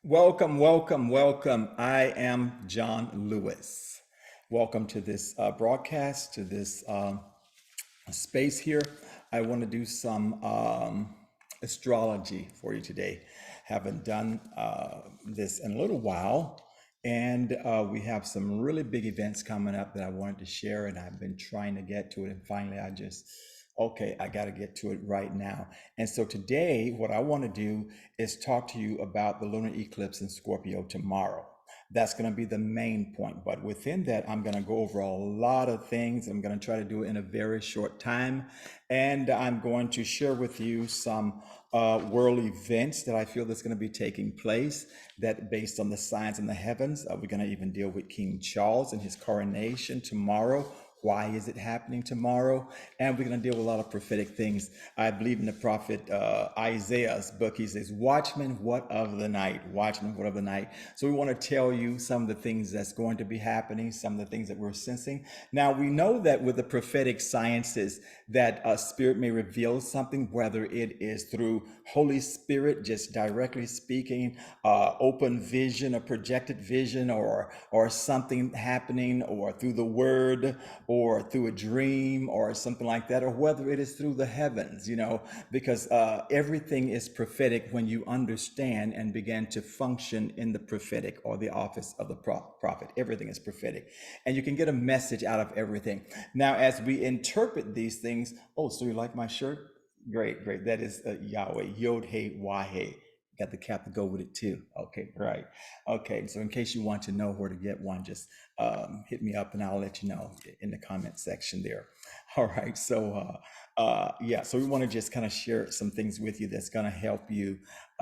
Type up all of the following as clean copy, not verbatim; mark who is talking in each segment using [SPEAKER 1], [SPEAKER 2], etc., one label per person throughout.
[SPEAKER 1] Welcome, welcome, welcome. I am John Lewis. Welcome to this broadcast, to this space here. I want to do some astrology for you today. Haven't done this in a little while, and we have some really big events coming up that I wanted to share, and I've been trying to get to it, and finally okay, I got to get to it right now. And so today, what I want to do is talk to you about the lunar eclipse in Scorpio tomorrow. That's going to be the main point. But within that, I'm going to go over a lot of things. I'm going to try to do it in a very short time. And I'm going to share with you some world events that I feel that's going to be taking place that based on the signs in the heavens. We're going to even deal with King Charles and his coronation tomorrow. Why is it happening tomorrow? And we're going to deal with a lot of prophetic things. I believe in the prophet Isaiah's book. He says, Watchmen, what of the night? Watchmen, what of the night? So we want to tell you some of the things that's going to be happening, some of the things that we're sensing. Now, we know that with the prophetic sciences, that a spirit may reveal something, whether it is through Holy Spirit, just directly speaking, open vision, a projected vision, or something happening, or through the word, or through a dream or something like that, or whether it is through the heavens, because everything is prophetic when you understand and begin to function in the prophetic or the office of the prophet. Everything is prophetic, and you can get a message out of everything. Now, as we interpret these things, oh, so you like my shirt? Great, great. That is Yahweh, Yod He Wah He. Got the cap to go with it too. Okay, right. Okay, so in case you want to know where to get one, just hit me up and I'll let you know in the comment section there. All right, so yeah, so we want to just kind of share some things with you that's going to help you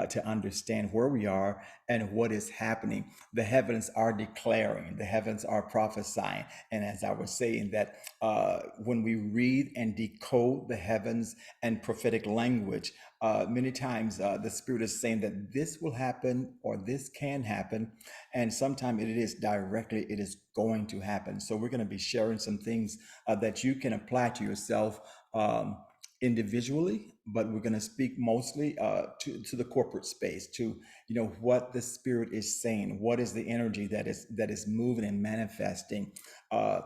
[SPEAKER 1] to understand where we are and what is happening. The heavens are declaring, the heavens are prophesying. And as I was saying, that when we read and decode the heavens and prophetic language, many times the Spirit is saying that this will happen or this can happen. And sometimes it is directly, it is going to happen. So we're going to be sharing some things that you can apply to yourself individually, but we're going to speak mostly to the corporate space, to what the Spirit is saying, what is the energy that is moving and manifesting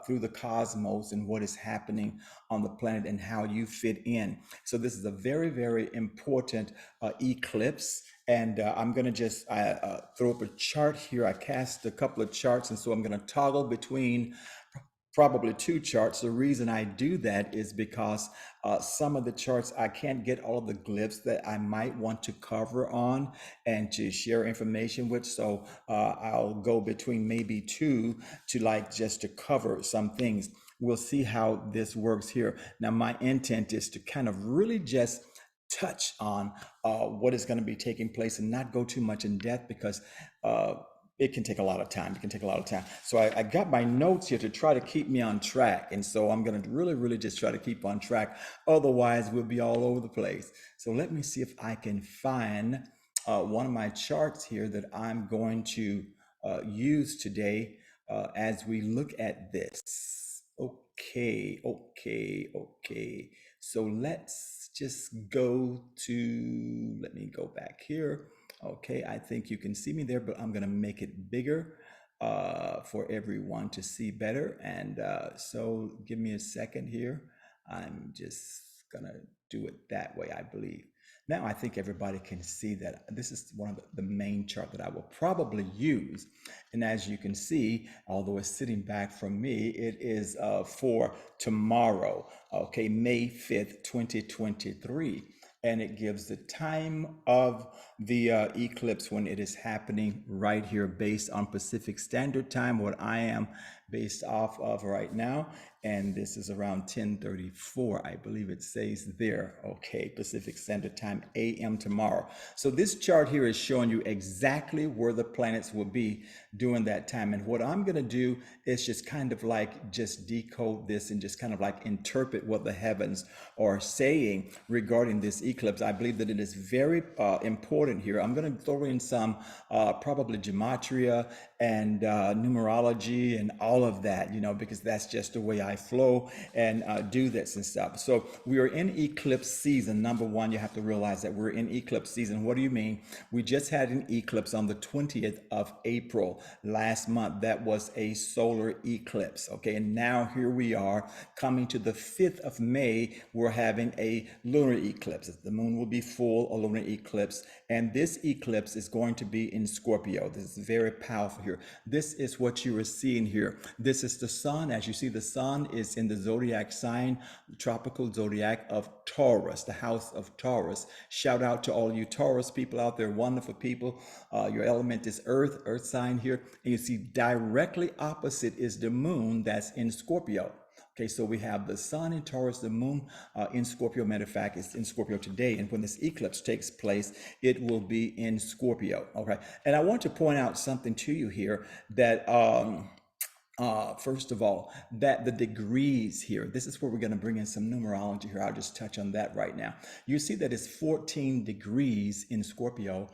[SPEAKER 1] through the cosmos, and what is happening on the planet and how you fit in. So this is a very, very important eclipse. And I'm going to just throw up a chart here. I cast a couple of charts, and so I'm going to toggle between probably two charts. The reason I do that is because some of the charts I can't get all of the glyphs that I might want to cover on and to share information with. So I'll go between maybe two to just to cover some things. We'll see how this works here. Now, my intent is to kind of really just touch on what is going to be taking place and not go too much in depth, because it can take a lot of time. It can take a lot of time. So I got my notes here to try to keep me on track. And so I'm going to really, really just try to keep on track. Otherwise, we'll be all over the place. So let me see if I can find one of my charts here that I'm going to use today as we look at this. Okay. So let's just let me go back here. Okay, I think you can see me there, but I'm going to make it bigger for everyone to see better. And so give me a second here. I'm just going to do it that way, I believe. Now I think everybody can see that this is one of the main chart that I will probably use. And as you can see, although it's sitting back from me, it is for tomorrow, okay, May 5th, 2023. And it gives the time of the eclipse when it is happening right here based on Pacific Standard Time, what I am based off of right now. And this is around 10:34, I believe it says there. Okay, Pacific Standard Time, AM tomorrow. So this chart here is showing you exactly where the planets will be during that time. And what I'm going to do is just kind of just decode this and just kind of interpret what the heavens are saying regarding this eclipse. I believe that it is very important here. I'm going to throw in some probably gematria and numerology and all all of that, because that's just the way I flow and do this and stuff. So we are in eclipse season. Number one, you have to realize that we're in eclipse season. What do you mean? We just had an eclipse on the 20th of April last month. That was a solar eclipse. Okay. And now here we are coming to the 5th of May. We're having a lunar eclipse. The moon will be full, a lunar eclipse. And this eclipse is going to be in Scorpio. This is very powerful here. This is what you are seeing here. This is the sun. As you see, the sun is in the zodiac sign, tropical zodiac of Taurus, the house of Taurus. Shout out to all you Taurus people out there, wonderful people. Your element is earth sign here. And you see directly opposite is the moon that's in Scorpio. Okay, so we have the sun in Taurus, the moon in Scorpio. Matter of fact, it's in Scorpio today. And when this eclipse takes place, it will be in Scorpio. Okay, and I want to point out something to you here that first of all, that the degrees here, this is where we're going to bring in some numerology here. I'll just touch on that right now. You see that it's 14 degrees in Scorpio,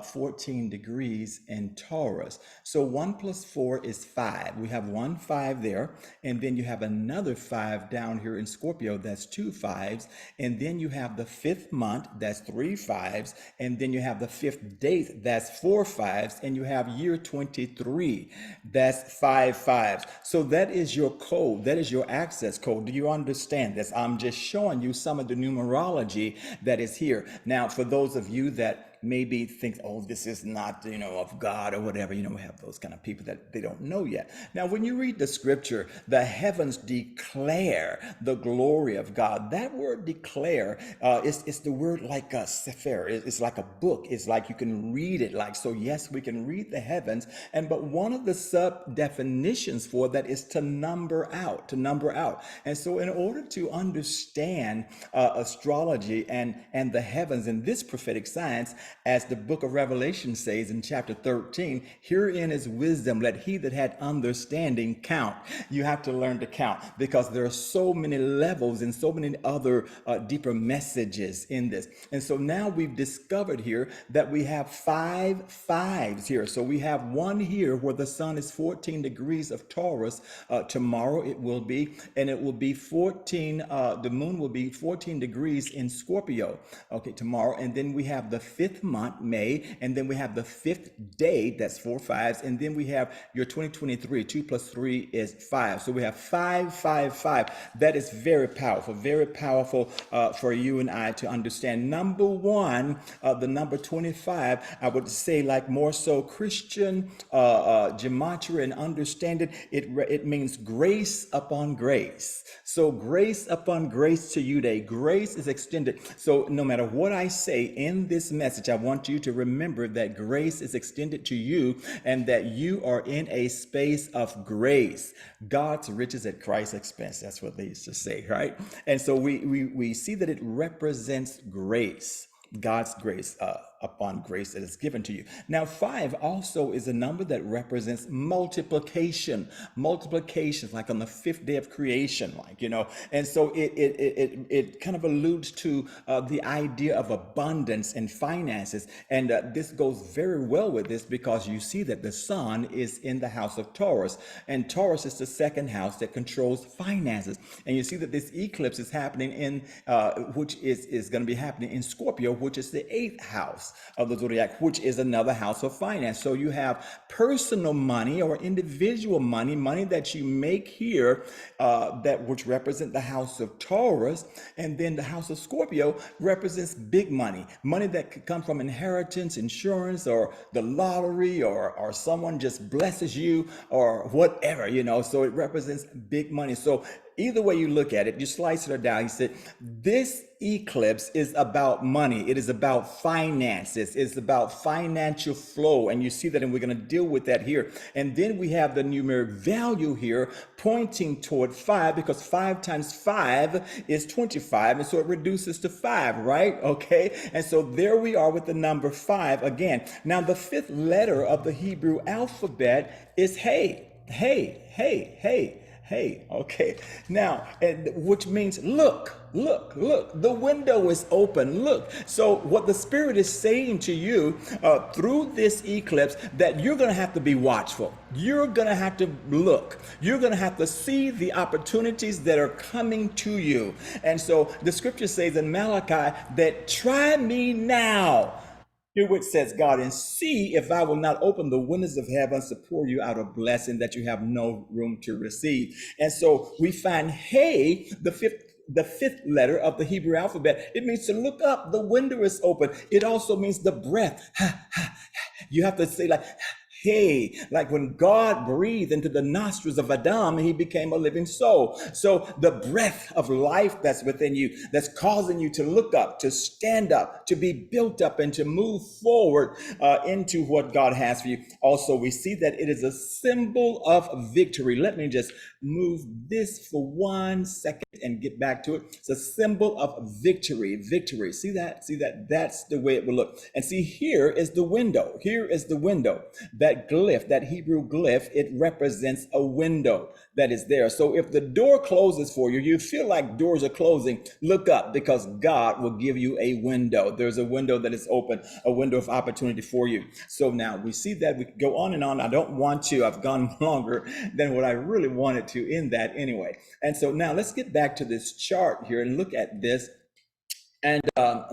[SPEAKER 1] 14 degrees in Taurus. So 1 plus 4 is 5. We have 1 5 there. And then you have another 5 down here in Scorpio. That's 2 5s. And then you have the 5th month. That's 3 5s. And then you have the 5th date. That's 4 5s. And you have year 23. That's 5 5. So that is your code. That is your access code. Do you understand this? I'm just showing you some of the numerology that is here. Now, for those of you that maybe think, oh, this is not, of God or whatever, we have those kind of people that they don't know yet. Now, when you read the scripture, the heavens declare the glory of God. That word declare, it's the word like a sefer. It's like a book. It's like you can read it like, so yes, we can read the heavens. But one of the sub definitions for that is to number out, And so in order to understand astrology and the heavens in this prophetic science, as the book of Revelation says in chapter 13, herein is wisdom. Let he that had understanding count. You have to learn to count because there are so many levels and so many other deeper messages in this. And so now we've discovered here that we have 5 5s here. So we have one here where the sun is 14 degrees of Taurus. Tomorrow it will be, and it will be 14, the moon will be 14 degrees in Scorpio. Okay, tomorrow. And then we have the 5th month, May, and then we have the 5th day, that's 4 5s, and then we have your 2023, 2 plus 3 is 5. So we have 5 5 5. That is very powerful for you and I to understand. Number one, the number 25, I would say like more so Christian gematria and understand it means grace upon grace. So grace upon grace to you today. Grace is extended. So no matter what I say in this message, I want you to remember that grace is extended to you and that you are in a space of grace. God's riches at Christ's expense. That's what they used to say, right? And so we see that it represents grace. God's grace upon grace that is given to you. Now, 5 also is a number that represents multiplication, like on the 5th day of creation, and so it kind of alludes to the idea of abundance and finances. And this goes very well with this because you see that the sun is in the house of Taurus, and Taurus is the 2nd house that controls finances. And you see that this eclipse is happening in, which is going to be happening in Scorpio, which is the 8th house of the zodiac, which is another house of finance. So you have personal money or individual money that you make here, which represent the house of Taurus, and then the house of Scorpio represents big money that could come from inheritance, insurance, or the lottery, or someone just blesses you, or whatever, So it represents big money. So either way you look at it, you slice it down. He said, this eclipse is about money. It is about finances. It's about financial flow. And you see that, and we're going to deal with that here. And then we have the numeric value here pointing toward 5, because 5 times 5 is 25. And so it reduces to 5, right? Okay. And so there we are with the number 5 again. Now, the 5th letter of the Hebrew alphabet is hey. Hey, okay. Now, and which means look, look, look. The window is open. Look. So, what the Spirit is saying to you through this eclipse, that you're going to have to be watchful. You're going to have to look. You're going to have to see the opportunities that are coming to you. And so, the Scripture says in Malachi that try me now. Here which says God, and see if I will not open the windows of heavens to pour you out a blessing that you have no room to receive. And so we find hey, the fifth letter of the Hebrew alphabet. It means to look up. The window is open. It also means the breath. You have to say like, hey, like when God breathed into the nostrils of Adam, he became a living soul. So the breath of life that's within you, that's causing you to look up, to stand up, to be built up, and to move forward into what God has for you. Also, we see that it is a symbol of victory. Let me just move this for 1 second and get back to it. It's a symbol of victory. Victory. See that? See that? That's the way it will look. And see, here is the window. Here is the window. That glyph, that Hebrew glyph, it represents a window that is there. So if the door closes for you, you feel like doors are closing, look up, because God will give you a window. There's a window that is open, a window of opportunity for you. So now we see that. We go on and on. I don't want to. I've gone longer than what I really wanted to in that anyway. And so now let's get back to this chart here and look at this. And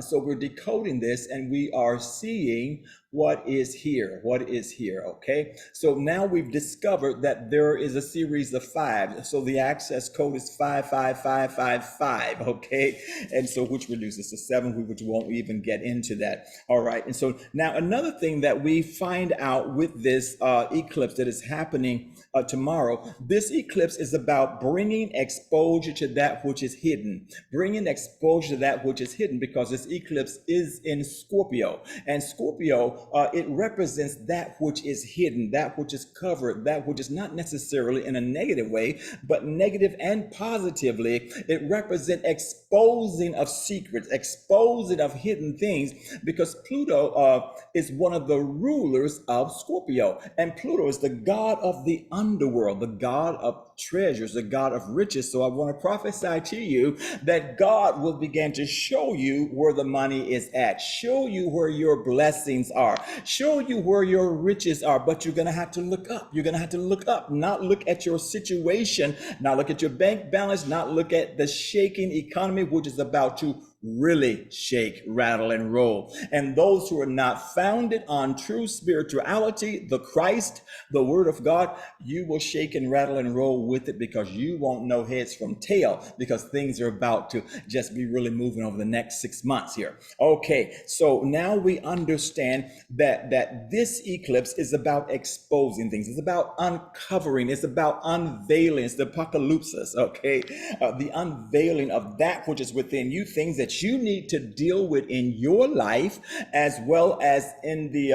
[SPEAKER 1] so we're decoding this and we are seeing what is here. What is here, okay? So now we've discovered that there is a series of 5. So the access code is 55555, okay? And so which reduces to 7, which won't even get into that. All right, and so now another thing that we find out with this eclipse that is happening tomorrow, this eclipse is about bringing exposure to that which is hidden, bringing exposure to that which is hidden, because this eclipse is in Scorpio, and Scorpio, it represents that which is hidden, that which is covered, that which is not necessarily in a negative way, but negative and positively. It represents exposing of secrets, exposing of hidden things, because Pluto is one of the rulers of Scorpio, and Pluto is the god of the underworld, the god of treasures, the God of riches. So I want to prophesy to you that God will begin to show you where the money is at, show you where your blessings are, show you where your riches are. But you're going to have to look up. You're going to have to look up, not look at your situation, not look at your bank balance, not look at the shaking economy, which is about to really shake, rattle, and roll. And those who are not founded on true spirituality, the Christ, the Word of God, you will shake and rattle and roll with it, because you won't know heads from tail, because things are about to just be really moving over the next 6 months here. Okay, so now we understand that this eclipse is about exposing things. It's about uncovering. It's about unveiling. It's the apocalypse, okay? The unveiling of that which is within you, things that you need to deal with in your life, as well as in the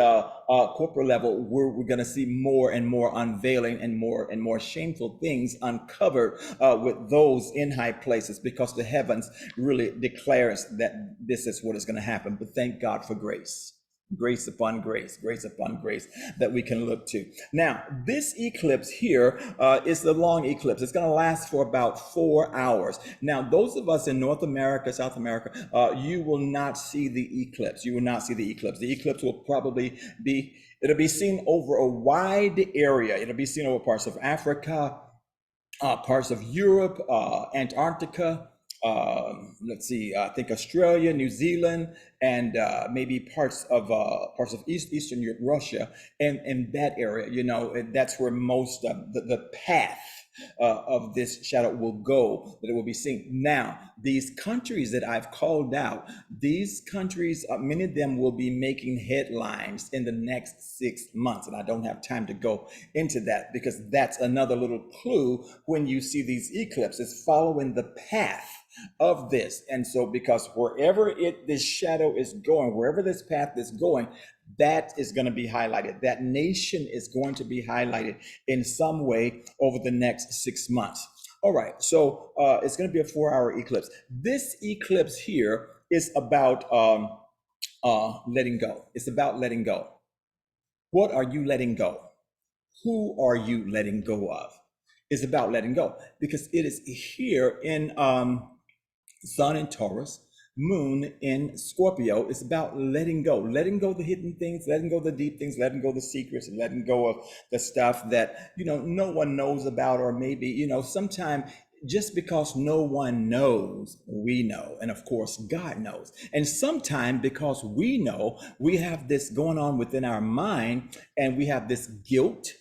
[SPEAKER 1] corporate level, where we're going to see more and more unveiling and more shameful things uncovered with those in high places, because the heavens really declares that this is what is going to happen. But thank God for grace. Grace upon grace, grace upon grace that we can look to. Now, this eclipse here is the long eclipse. It's going to last for about 4 hours. Now, those of us in North America, South America, you will not see the eclipse. You will not see the eclipse. The eclipse will probably be, it'll be seen over a wide area. It'll be seen over parts of Africa, parts of Europe, Antarctica, let's see, I think Australia, New Zealand, and maybe parts of Eastern Europe, Russia, and that area. You know, that's where most of the path of this shadow will go, that it will be seen. Now, these countries that I've called out, these countries, many of them will be making headlines in the next 6 months. And I don't have time to go into that, because that's another little clue when you see these eclipses, following the path of this. And so, because wherever this shadow is going, wherever this path is going, that is going to be highlighted. That nation is going to be highlighted in some way over the next 6 months. All right, so it's going to be a 4-hour eclipse. This eclipse here is about letting go. It's about letting go. What are you letting go? Who are you letting go of? It's about letting go because it is here in Sun in Taurus, Moon in Scorpio. It's about letting go the hidden things, letting go the deep things, letting go the secrets, and letting go of the stuff that no one knows about, or maybe sometime just because no one knows, we know, and of course God knows. And sometimes because we know, we have this going on within our mind, and we have this guilt,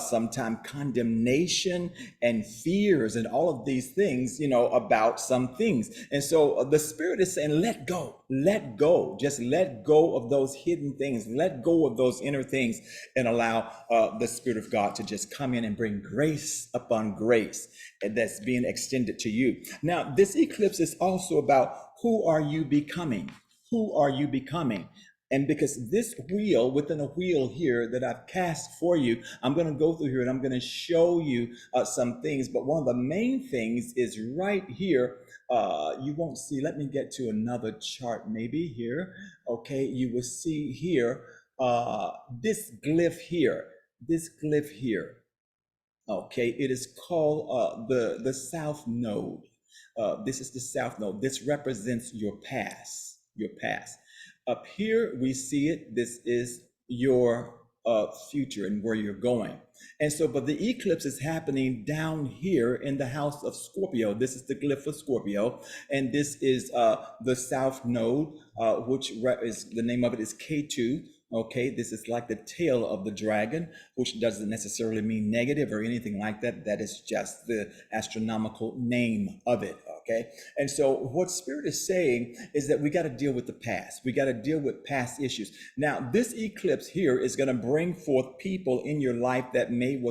[SPEAKER 1] sometimes condemnation and fears and all of these things, about some things. And so the Spirit is saying, let go, just let go of those hidden things, let go of those inner things, and allow the Spirit of God to just come in and bring grace upon grace that's being extended to you. Now, this eclipse is also about who are you becoming? Who are you becoming? And because this wheel, within a wheel here that I've cast for you, I'm going to go through here and I'm going to show you some things. But one of the main things is right here. You won't see, let me get to another chart maybe here. Okay, you will see here this glyph here, this glyph here. Okay, it is called the South Node. This is the South Node. This represents your past, your past. Up here, we see it. This is your future and where you're going. And so, but the eclipse is happening down here in the house of Scorpio. This is the glyph of Scorpio. And this is the South Node, which is the name of it is K2. Okay, this is like the tail of the dragon, which doesn't necessarily mean negative or anything like that. That is just the astronomical name of it. Okay, and so what Spirit is saying is that we got to deal with the past. We got to deal with past issues. Now, this eclipse here is going to bring forth people in your life that may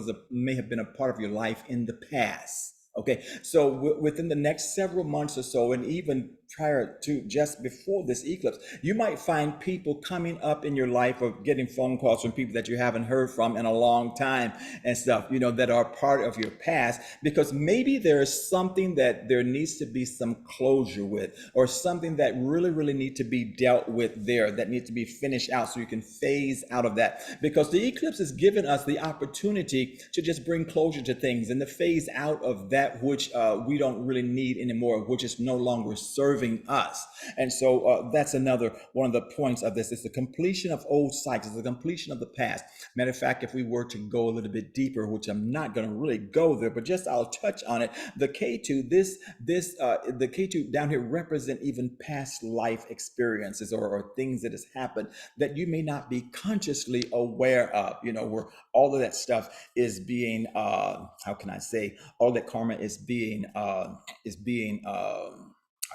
[SPEAKER 1] have been a part of your life in the past. Okay, so within the next several months or so, and even prior to just before this eclipse, you might find people coming up in your life or getting phone calls from people that you haven't heard from in a long time and stuff, that are part of your past, because maybe there's something that there needs to be some closure with, or something that really, really need to be dealt with there, that needs to be finished out so you can phase out of that. Because the eclipse has given us the opportunity to just bring closure to things and to phase out of that which we don't really need anymore, which is no longer serving us. And so that's another one of the points of this. It's the completion of old cycles, the completion of the past. Matter of fact, if we were to go a little bit deeper, which I'm not going to really go there, but just I'll touch on it. The K2, the K2 down here represent even past life experiences, or things that has happened that you may not be consciously aware of. Where all of that stuff is being, how can I say, all that karma is being how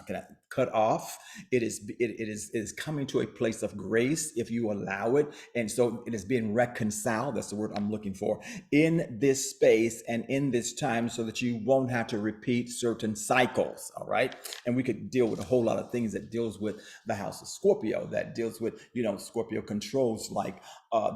[SPEAKER 1] can I, cut off. It is coming to a place of grace if you allow it. And so it is being reconciled. That's the word I'm looking for, in this space and in this time, so that you won't have to repeat certain cycles. All right. And we could deal with a whole lot of things that deals with the house of Scorpio, that deals with, Scorpio controls like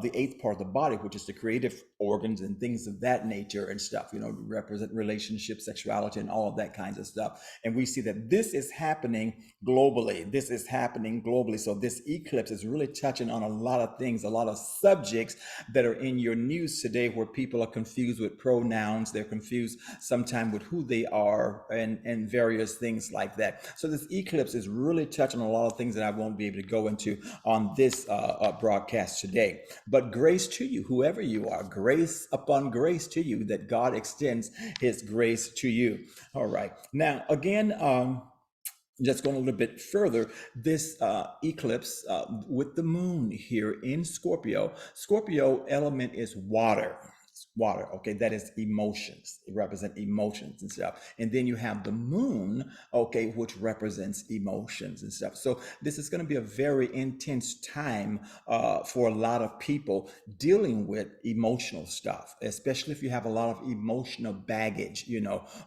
[SPEAKER 1] the eighth part of the body, which is the creative organs and things of that nature and stuff, represent relationships, sexuality, and all of that kinds of stuff. And we see that this is happening globally. This is happening globally. So this eclipse is really touching on a lot of things, a lot of subjects that are in your news today, where people are confused with pronouns. They're confused sometimes with who they are, and various things like that. So this eclipse is really touching on a lot of things that I won't be able to go into on this broadcast today. But grace to you, whoever you are, grace upon grace to you, that God extends his grace to you. All right. Now, again, just going a little bit further, this eclipse with the moon here in Scorpio. Scorpio element is water. Water, okay, that is emotions. It represents emotions and stuff. And then you have the moon, okay, which represents emotions and stuff. So this is going to be a very intense time for a lot of people dealing with emotional stuff, especially if you have a lot of emotional baggage,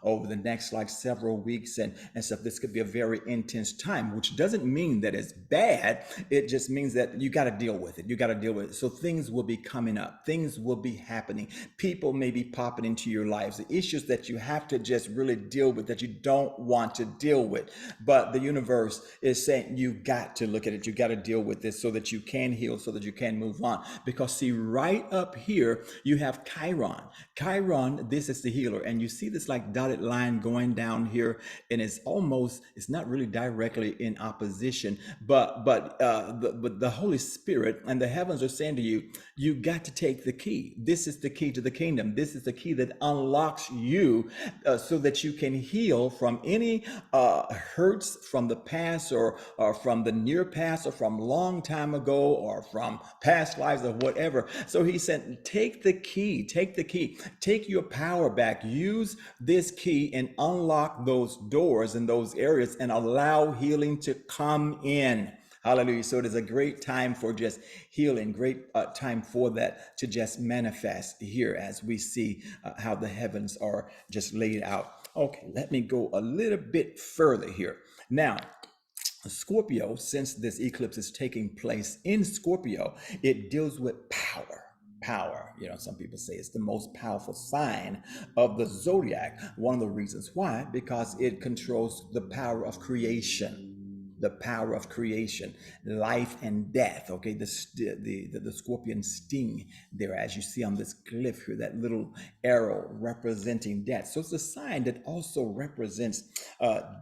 [SPEAKER 1] over the next like several weeks and stuff. This could be a very intense time, which doesn't mean that it's bad. It just means that you got to deal with it. You got to deal with it. So things will be coming up. Things will be happening. people may be popping into your lives, the issues that you have to just really deal with, that you don't want to deal with. But the universe is saying you got to look at it. You got to deal with this so that you can heal, so that you can move on. Because see, right up here, you have Chiron. Chiron, this is the healer. And you see this like dotted line going down here, and it's not really directly in opposition, but the Holy Spirit and the heavens are saying to you, you got to take the key. This is the key to the kingdom. This is the key that unlocks you so that you can heal from any hurts from the past, or from the near past, or from long time ago, or from past lives, or whatever. So he said, take the key, take your power back, use this key and unlock those doors in those areas and allow healing to come in. Hallelujah. So it is a great time for just healing, great time for that to just manifest here as we see how the heavens are just laid out. Okay, let me go a little bit further here. Now, Scorpio, since this eclipse is taking place in Scorpio, it deals with power. Power. Some people say it's the most powerful sign of the zodiac. One of the reasons why, because it controls the power of creation. The power of creation, life and death. Okay, the scorpion sting there, as you see on this glyph here, that little arrow representing death. So it's a sign that also represents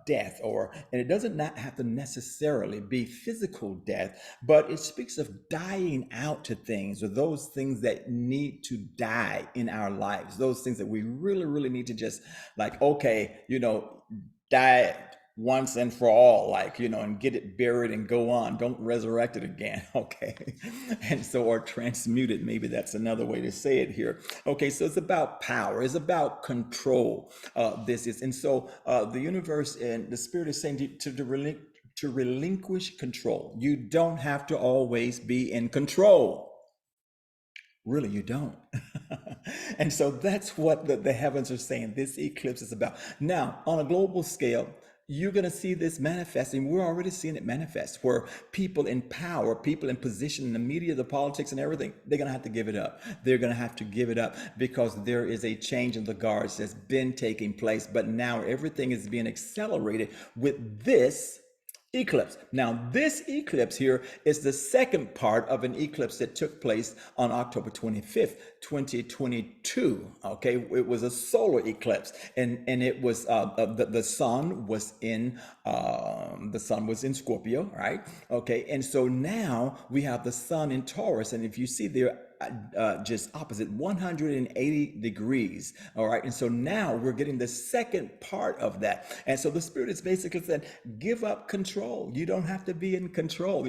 [SPEAKER 1] death, and it doesn't not have to necessarily be physical death, but it speaks of dying out to things, or those things that need to die in our lives, those things that we really, really need to just die once and for all, and get it buried and go on. Don't resurrect it again. Okay. And so, or transmute it. Maybe that's another way to say it here. Okay. So it's about power. It's about control. And so the universe and the spirit is saying to relinquish control. You don't have to always be in control. Really, you don't. And so that's what the heavens are saying this eclipse is about. Now, on a global scale, you're going to see this manifesting. We're already seeing it manifest, where people in power, people in position in the media, the politics and everything, they're going to have to give it up. They're going to have to give it up because there is a change in the guards that's been taking place. But now everything is being accelerated with this eclipse. Now, this eclipse here is the second part of an eclipse that took place on October 25th, 2022. Okay, it was a solar eclipse, and it was the sun was in Scorpio, right? Okay, and so now we have the sun in Taurus, and if you see there, just opposite 180 degrees. All right. And so now we're getting the second part of that. And so the spirit is basically said, give up control. You don't have to be in control,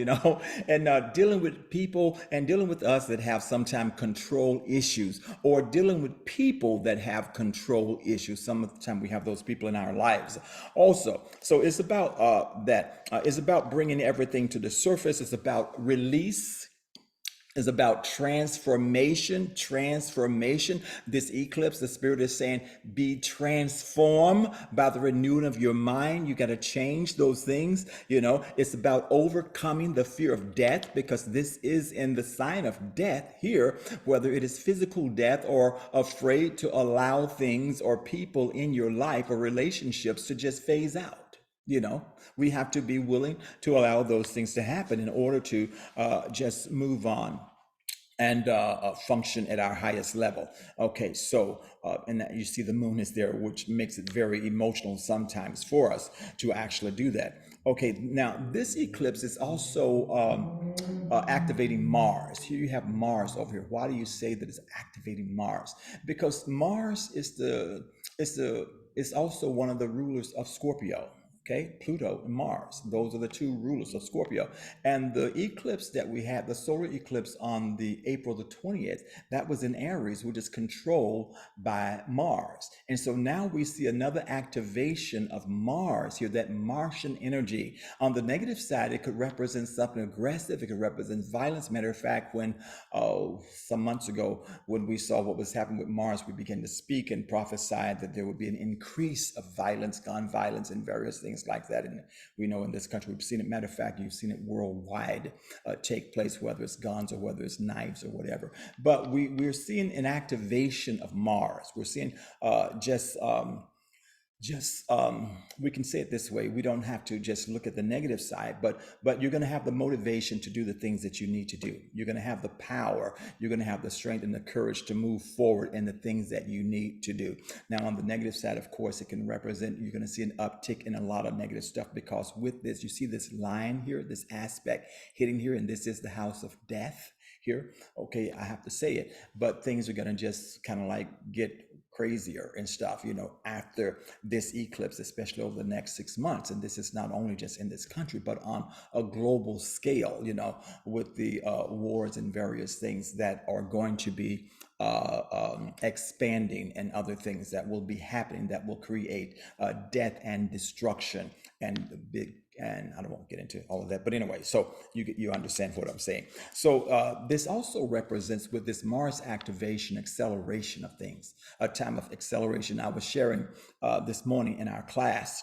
[SPEAKER 1] and dealing with people and dealing with us that have sometimes control issues, or dealing with people that have control issues. Some of the time we have those people in our lives also. So it's about that. It's about bringing everything to the surface. It's about release. Is about transformation. This eclipse, the spirit is saying, be transformed by the renewing of your mind. You got to change those things. It's about overcoming the fear of death, because this is in the sign of death here, whether it is physical death or afraid to allow things or people in your life or relationships to just phase out. We have to be willing to allow those things to happen in order to just move on and function at our highest level. Okay, so and that you see the moon is there, which makes it very emotional sometimes for us to actually do that. Okay, now this eclipse is also activating Mars. Here you have Mars over here. Why do you say that it's activating Mars? Because Mars is also one of the rulers of Scorpio. Okay, Pluto and Mars, those are the two rulers of Scorpio. And the eclipse that we had, the solar eclipse on the April the 20th, that was in Aries, which is controlled by Mars. And so now we see another activation of Mars here, that Martian energy. On the negative side, it could represent something aggressive. It could represent violence. Matter of fact, when some months ago, when we saw what was happening with Mars, we began to speak and prophesy that there would be an increase of violence, gun violence, and various things things like that. And we know in this country, we've seen it. Matter of fact, you've seen it worldwide take place, whether it's guns or whether it's knives or whatever. But we're seeing an activation of Mars. We're seeing we can say it this way: we don't have to just look at the negative side, but you're going to have the motivation to do the things that you need to do. You're going to have the power, you're going to have the strength and the courage to move forward in the things that you need to do. Now on the negative side, of course, it can represent, you're going to see an uptick in a lot of negative stuff, because with this, you see this line here, this aspect hitting here, and this is the house of death here. Okay, I have to say it, but things are going to just kind of like get crazier and stuff, after this eclipse, especially over the next 6 months. And this is not only just in this country, but on a global scale, with the wars and various things that are going to be expanding, and other things that will be happening that will create death and destruction, and the big, and I don't want to get into all of that, but anyway, so you understand what I'm saying. So this also represents, with this Mars activation, acceleration of things, a time of acceleration. I was sharing this morning in our class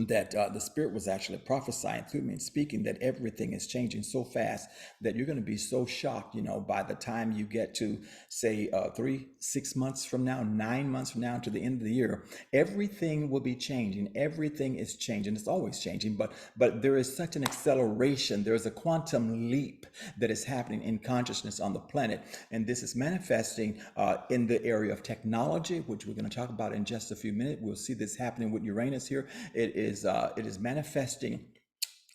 [SPEAKER 1] that the Spirit was actually prophesying through me and speaking that everything is changing so fast that you're going to be so shocked, by the time you get to, say, 6 months from now, 9 months from now, to the end of the year. Everything will be changing. Everything is changing. It's always changing, but there is such an acceleration. There is a quantum leap that is happening in consciousness on the planet, and this is manifesting in the area of technology, which we're going to talk about in just a few minutes. We'll see this happening with Uranus here. It is manifesting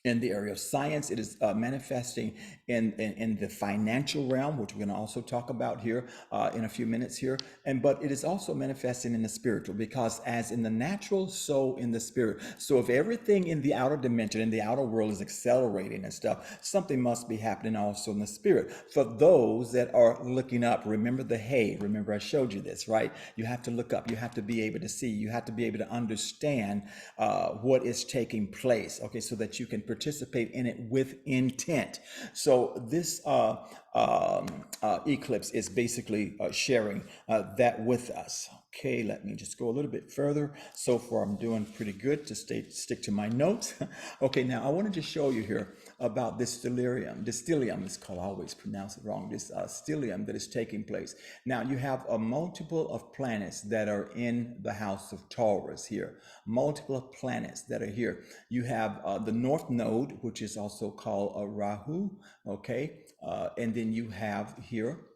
[SPEAKER 1] in the area of science. It is manifesting in the financial realm, which we're going to also talk about here in a few minutes here. But it is also manifesting in the spiritual, because as in the natural, so in the spirit. So if everything in the outer dimension, in the outer world, is accelerating and stuff, something must be happening also in the spirit. For those that are looking up, remember the hay. Remember I showed you this, right? You have to look up. You have to be able to see. You have to be able to understand what is taking place, okay, so that you can participate in it with intent. So this eclipse is basically sharing that with us. Okay, let me just go a little bit further. So far, I'm doing pretty good to stick to my notes. Okay, now I wanted to show you here about this stellium. This stellium is called, I always pronounce it wrong, this stellium that is taking place. Now, you have a multiple of planets that are in the house of Taurus here. Multiple of planets that are here. You have the North Node, which is also called Rahu, okay? And then you have here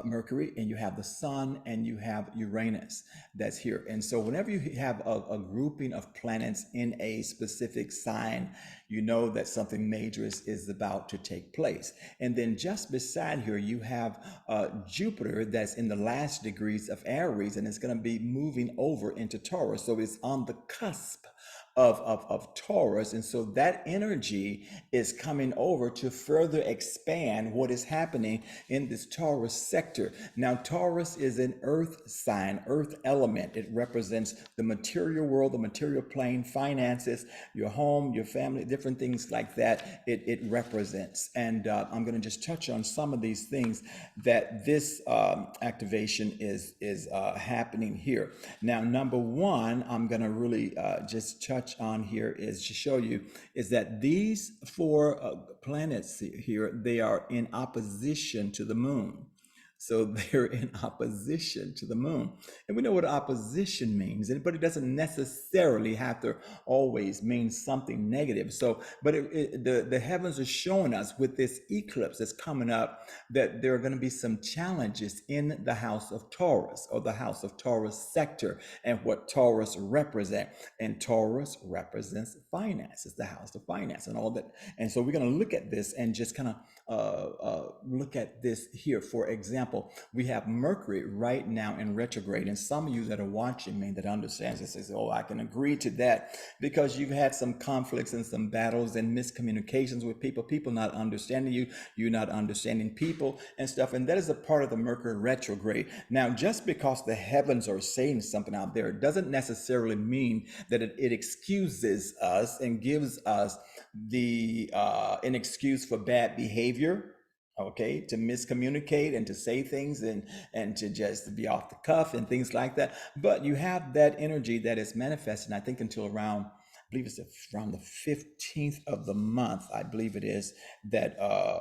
[SPEAKER 1] Mercury, and you have the Sun, and you have Uranus that's here. And so whenever you have a grouping of planets in a specific sign, you know that something major is about to take place. And then just beside here, you have Jupiter that's in the last degrees of Aries, and it's going to be moving over into Taurus. So it's on the cusp of Taurus. And so that energy is coming over to further expand what is happening in this Taurus sector. Now, Taurus is an earth sign, earth element. It represents the material world, the material plane, finances, your home, your family, different things like that. It represents. And I'm going to just touch on some of these things that this activation is happening here. Now, number one, I'm going to really just touch on here is to show you is that these four planets here, they are in opposition to the moon. So they're in opposition to the moon. And we know what opposition means, but it doesn't necessarily have to always mean something negative. So, but the heavens are showing us with this eclipse that's coming up that there are going to be some challenges in the house of Taurus, or the house of Taurus sector, and what Taurus represent. And Taurus represents finance. It's the house of finance and all that. And so we're going to look at this and just kind of look at this here. For example, we have Mercury right now in retrograde, and some of you that are watching me that understands this says, oh, I can agree to that, because you've had some conflicts and some battles and miscommunications with people not understanding you, you're not understanding people and stuff, and that is a part of the Mercury retrograde. Now, just because the heavens are saying something out there doesn't necessarily mean that it excuses us and gives us the an excuse for bad behavior, okay, to miscommunicate and to say things and to just be off the cuff and things like that. But you have that energy that is manifesting, I think, until around believe it's around the 15th of the month, I believe it is, that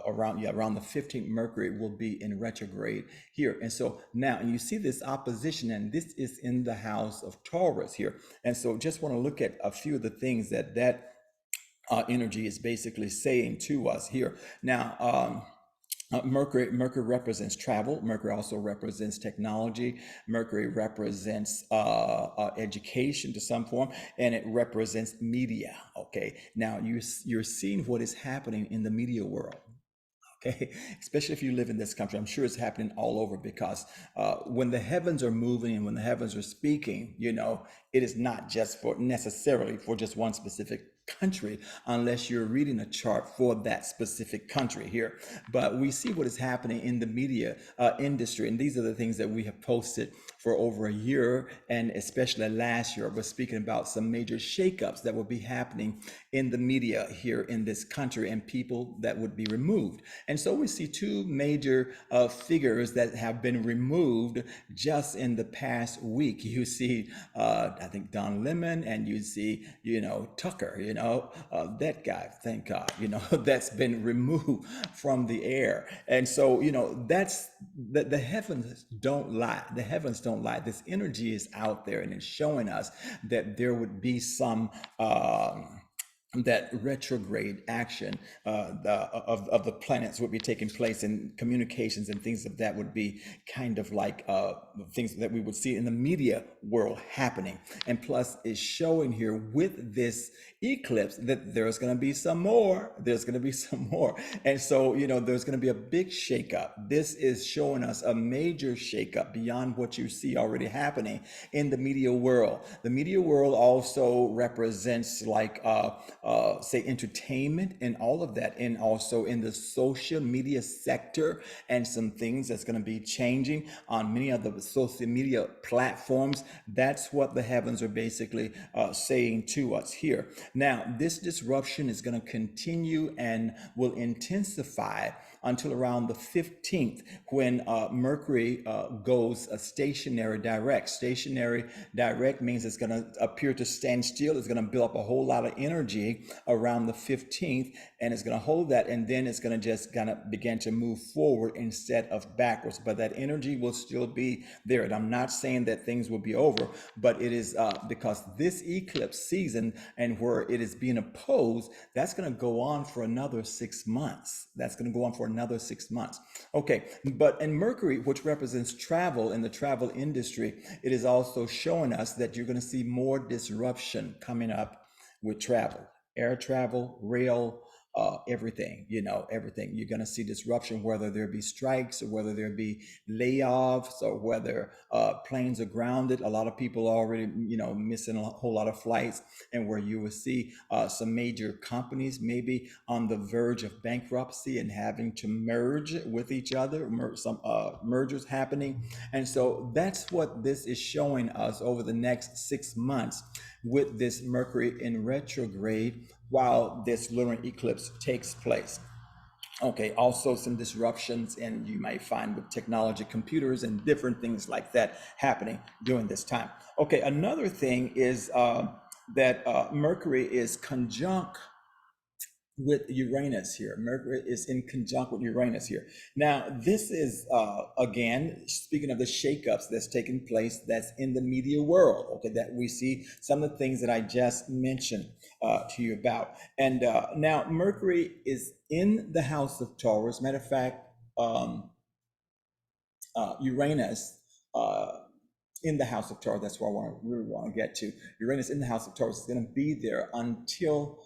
[SPEAKER 1] around the 15th, Mercury will be in retrograde here. And so now, and you see this opposition, and this is in the house of Taurus here. And so just want to look at a few of the things that energy is basically saying to us here. Now, Mercury represents travel. Mercury also represents technology. Mercury represents education to some form, and it represents media. Okay, now you're seeing what is happening in the media world. Okay, especially if you live in this country. I'm sure it's happening all over because when the heavens are moving and when the heavens are speaking, it is not just for necessarily for just one specific country unless you're reading a chart for that specific country here. But we see what is happening in the media industry, and these are the things that we have posted for over a year, and especially last year. We're speaking about some major shakeups that will be happening in the media here in this country and people that would be removed. And so we see two major figures that have been removed just in the past week. You see, I think Don Lemon, and you see, Tucker, that guy, thank God, that's been removed from the air. And so, that's the heavens don't lie. The heavens don't lie. This energy is out there and it's showing us that there would be some that retrograde action of the planets would be taking place, and communications and things of that would be kind of like things that we would see in the media world happening. And plus is showing here with this eclipse that there's going to be some more. There's going to be some more. And so, there's going to be a big shakeup. This is showing us a major shakeup beyond what you see already happening in the media world. The media world also represents like say entertainment and all of that, and also in the social media sector, and some things that's going to be changing on many of the social media platforms. That's what the heavens are basically saying to us here. Now, this disruption is going to continue and will intensify until around the 15th, when Mercury goes stationary direct. Stationary direct means it's going to appear to stand still. It's going to build up a whole lot of energy around the 15th, and it's going to hold that, and then it's going to just kind of begin to move forward instead of backwards. But that energy will still be there. And I'm not saying that things will be over, but it is because this eclipse season and where it is being opposed, that's going to go on for another 6 months. That's going to go on for another 6 months. Okay, but in Mercury, which represents travel in the travel industry, it is also showing us that you're going to see more disruption coming up with travel, air travel, rail, everything, everything. You're going to see disruption, whether there be strikes or whether there be layoffs or whether planes are grounded. A lot of people are already, missing a whole lot of flights, and where you will see some major companies maybe on the verge of bankruptcy and having to merge with each other, some mergers happening. And so that's what this is showing us over the next 6 months with this Mercury in retrograde while this lunar eclipse takes place. Okay, also some disruptions, and you might find with technology, computers, and different things like that happening during this time. Okay, another thing is that Mercury is conjunct with Uranus here. Mercury is in conjunct with Uranus here. Now, this is, again, speaking of the shakeups that's taking place that's in the media world, okay, that we see some of the things that I just mentioned to you about. And now Mercury is in the house of Taurus. Matter of fact, Uranus in the house of Taurus, that's where I really want to get to. Uranus in the house of Taurus is going to be there until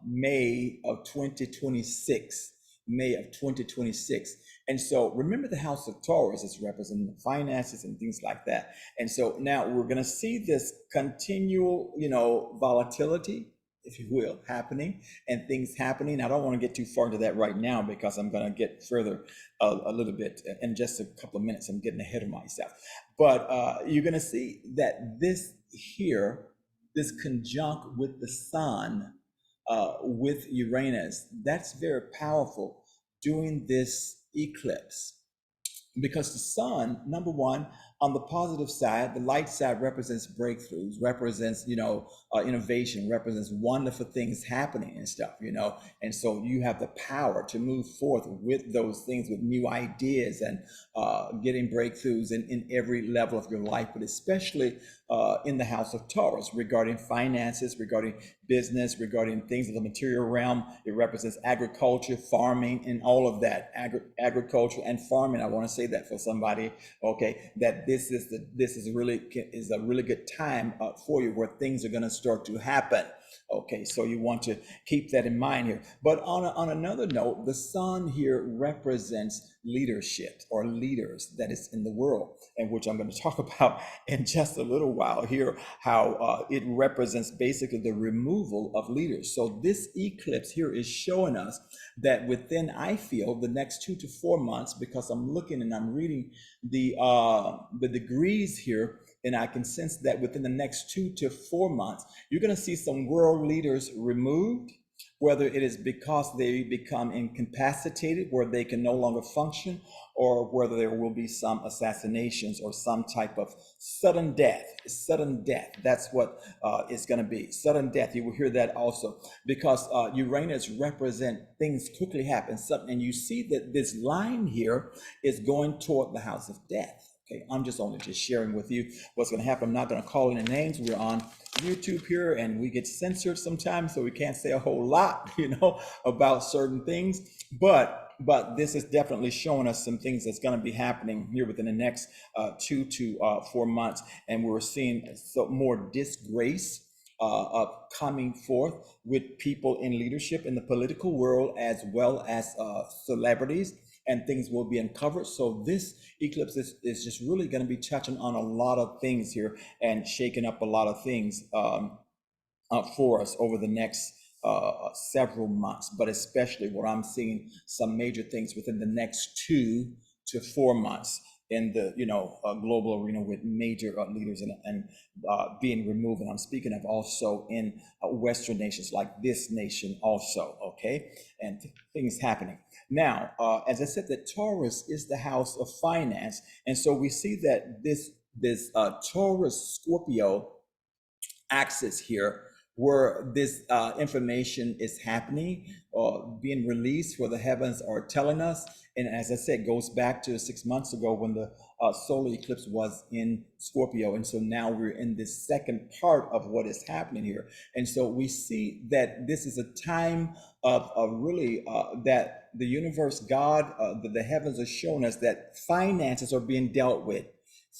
[SPEAKER 1] May of 2026. May of 2026. And so remember, the house of Taurus is representing finances and things like that. And so now we're going to see this continual, volatility, if you will, happening, and things happening. I don't want to get too far into that right now because I'm going to get further a little bit in just a couple of minutes. I'm getting ahead of myself. But you're going to see that this here, this conjunct with the sun, with Uranus, that's very powerful during this eclipse, because the sun, number one, On the positive side, the light side represents breakthroughs, represents, innovation, represents wonderful things happening and stuff, and so you have the power to move forth with those things, with new ideas, and getting breakthroughs in every level of your life, but especially in the house of Taurus regarding finances, regarding business, regarding things of the material realm. It represents agriculture, farming, and all of that. Agriculture and farming. I want to say that for somebody, okay, that this is a really good time for you, where things are going to start to happen. Okay, so you want to keep that in mind here. But on another note, the sun here represents leadership or leaders that is in the world, and which I'm going to talk about in just a little while here, how it represents basically the removal of leaders. So this eclipse here is showing us that within, I feel, the next 2 to 4 months, because I'm looking and I'm reading the degrees here, and I can sense that within the next 2 to 4 months, you're going to see some world leaders removed, whether it is because they become incapacitated, where they can no longer function, or whether there will be some assassinations or some type of sudden death. Sudden death. That's what it's going to be. Sudden death. You will hear that also, because Uranus represent things quickly happen. And you see that this line here is going toward the house of death. Okay, I'm just only sharing with you what's going to happen. I'm not going to call any names. We're on YouTube here, and we get censored sometimes, so we can't say a whole lot, about certain things. But this is definitely showing us some things that's going to be happening here within the next 2 to 4 months, and we're seeing more disgrace coming forth with people in leadership in the political world, as well as celebrities, and things will be uncovered. So this eclipse is just really going to be touching on a lot of things here, and shaking up a lot of things for us over the next several months. But especially what I'm seeing, some major things within the next 2 to 4 months in the global arena, with major leaders and being removed. And I'm speaking of also in Western nations like this nation also, okay, and things happening. Now, as I said, that Taurus is the house of finance, and so we see that this Taurus Scorpio axis here, where this information is happening or being released, where the heavens are telling us. And as I said, goes back to 6 months ago when the solar eclipse was in Scorpio. And so now we're in this second part of what is happening here. And so we see that this is a time of really that the universe, God, the heavens are showing us that finances are being dealt with.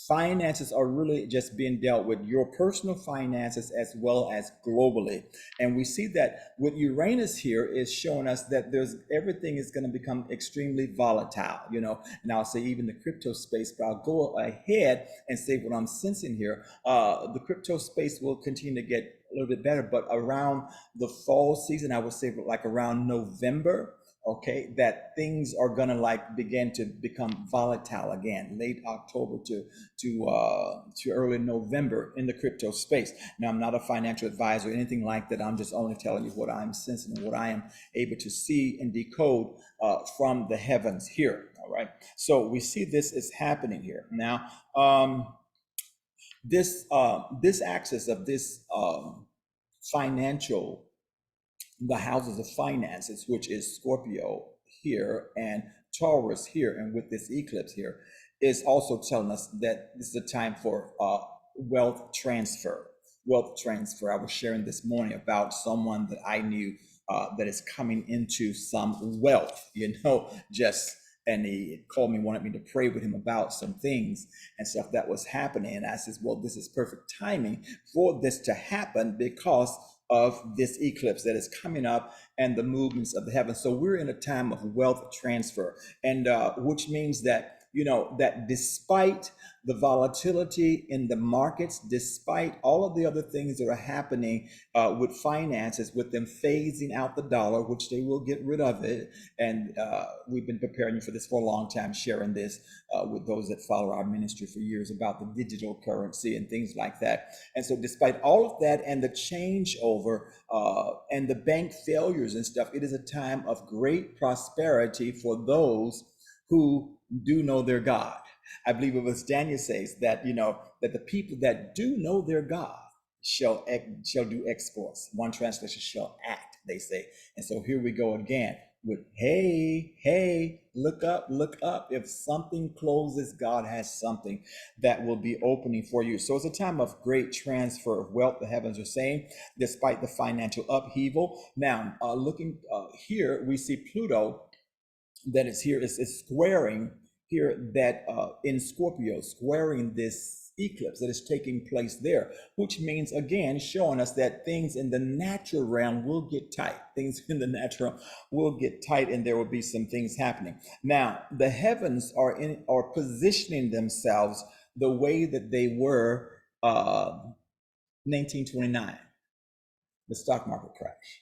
[SPEAKER 1] Finances are really just being dealt with, your personal finances as well as globally. And we see that with Uranus here is showing us that everything is going to become extremely volatile, and I'll say even the crypto space, but I'll go ahead and say what I'm sensing here. The crypto space will continue to get a little bit better, but around the fall season, I would say like around November, okay, that things are gonna begin to become volatile again, late October to early November in the crypto space. Now, I'm not a financial advisor or anything like that. I'm just only telling you what I'm sensing and what I am able to see and decode from the heavens here. All right. So we see this is happening here now. This axis of this financial, the houses of finances, which is Scorpio here and Taurus here, and with this eclipse here, is also telling us that this is a time for wealth transfer. Wealth transfer. I was sharing this morning about someone that I knew that is coming into some wealth, and he called me, wanted me to pray with him about some things and stuff that was happening. And I says, well, this is perfect timing for this to happen because of this eclipse that is coming up and the movements of the heavens. So we're in a time of wealth transfer, and which means that that despite the volatility in the markets, despite all of the other things that are happening with finances, with them phasing out the dollar, which they will get rid of it. And we've been preparing you for this for a long time, sharing this with those that follow our ministry for years about the digital currency and things like that. And so despite all of that and the changeover and the bank failures and stuff, it is a time of great prosperity for those who do know their God. I believe it was Daniel says that, that the people that do know their God shall do exploits. One translation shall act, they say. And so here we go again with, hey, hey, look up. If something closes, God has something that will be opening for you. So it's a time of great transfer of wealth, the heavens are saying, despite the financial upheaval. Now, looking here, we see Pluto that is here is squaring here that in Scorpio, squaring this eclipse that is taking place there, which means again showing us that things in the natural realm will get tight. Things in the natural realm will get tight, and there will be some things happening. Now, the heavens are positioning themselves the way that they were 1929, the stock market crash.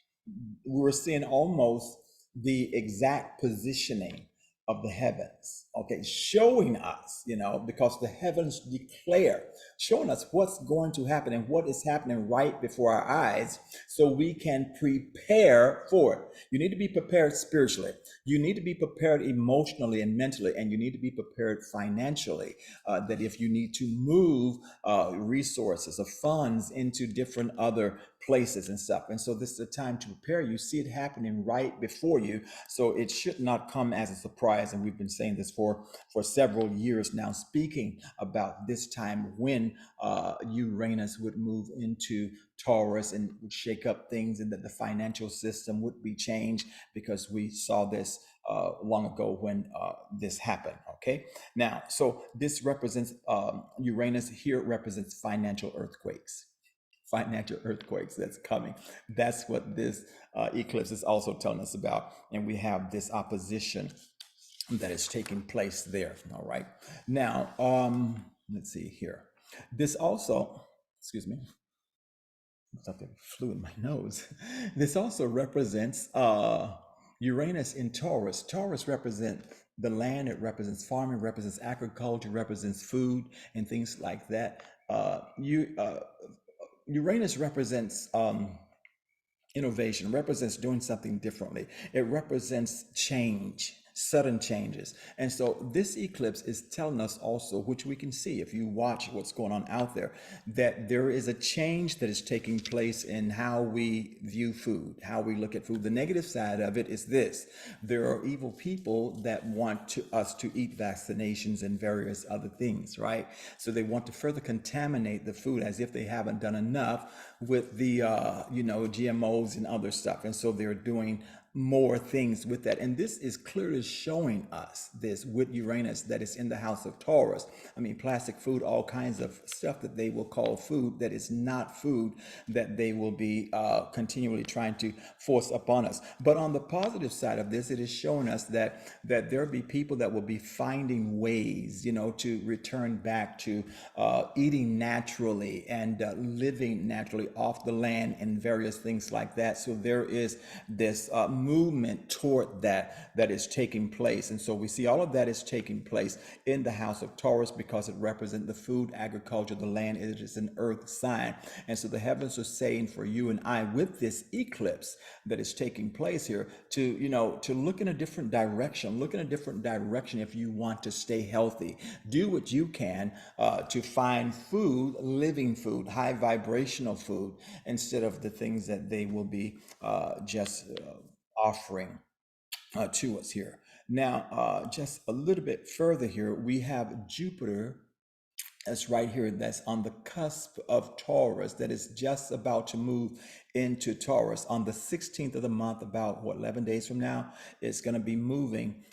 [SPEAKER 1] We were seeing almost the exact positioning of the heavens, okay, showing us, because the heavens declare, showing us what's going to happen and what is happening right before our eyes so we can prepare for it. You need to be prepared spiritually. You need to be prepared emotionally and mentally, and you need to be prepared financially. That if you need to move resources or funds into different other places and stuff. And so this is a time to prepare. You see it happening right before you. So it should not come as a surprise. And we've been saying this for several years now, speaking about this time when Uranus would move into Taurus and would shake up things, and that the financial system would be changed, because we saw this long ago when this happened. Okay. Now, so this represents Uranus here represents financial earthquakes. Financial earthquakes that's coming. That's what this eclipse is also telling us about. And we have this opposition that is taking place there. All right. Now, let's see here. This also, excuse me, something flew in my nose. This also represents Uranus in Taurus. Taurus represents the land, it represents farming, represents agriculture, represents food and things like that. Uranus represents innovation, represents doing something differently. It represents change, sudden changes. And so this eclipse is telling us also, which we can see if you watch what's going on out there, that there is a change that is taking place in how we view food, how we look at food. The negative side of it is this: there are evil people that want us to eat vaccinations and various other things, right? So they want to further contaminate the food as if they haven't done enough with the GMOs and other stuff. And so they're doing more things with that. And this is clearly showing us this with Uranus that is in the house of Taurus. I mean, plastic food, all kinds of stuff that they will call food that is not food, that they will be continually trying to force upon us. But on the positive side of this, it is showing us that there'll be people that will be finding ways, to return back to eating naturally and living naturally off the land and various things like that. So there is this movement toward that is taking place. And so we see all of that is taking place in the house of Taurus, because it represents the food, agriculture, the land. It is an earth sign. And so the heavens are saying for you and I, with this eclipse that is taking place here, to look in a different direction. Look in a different direction if you want to stay healthy. Do what you can to find food, living food, high vibrational food, instead of the things that they will be just offering to us here. Now, just a little bit further here, we have Jupiter that's right here, that's on the cusp of Taurus, that is just about to move into Taurus on the 16th of the month, about 11 days from now. It's going to be moving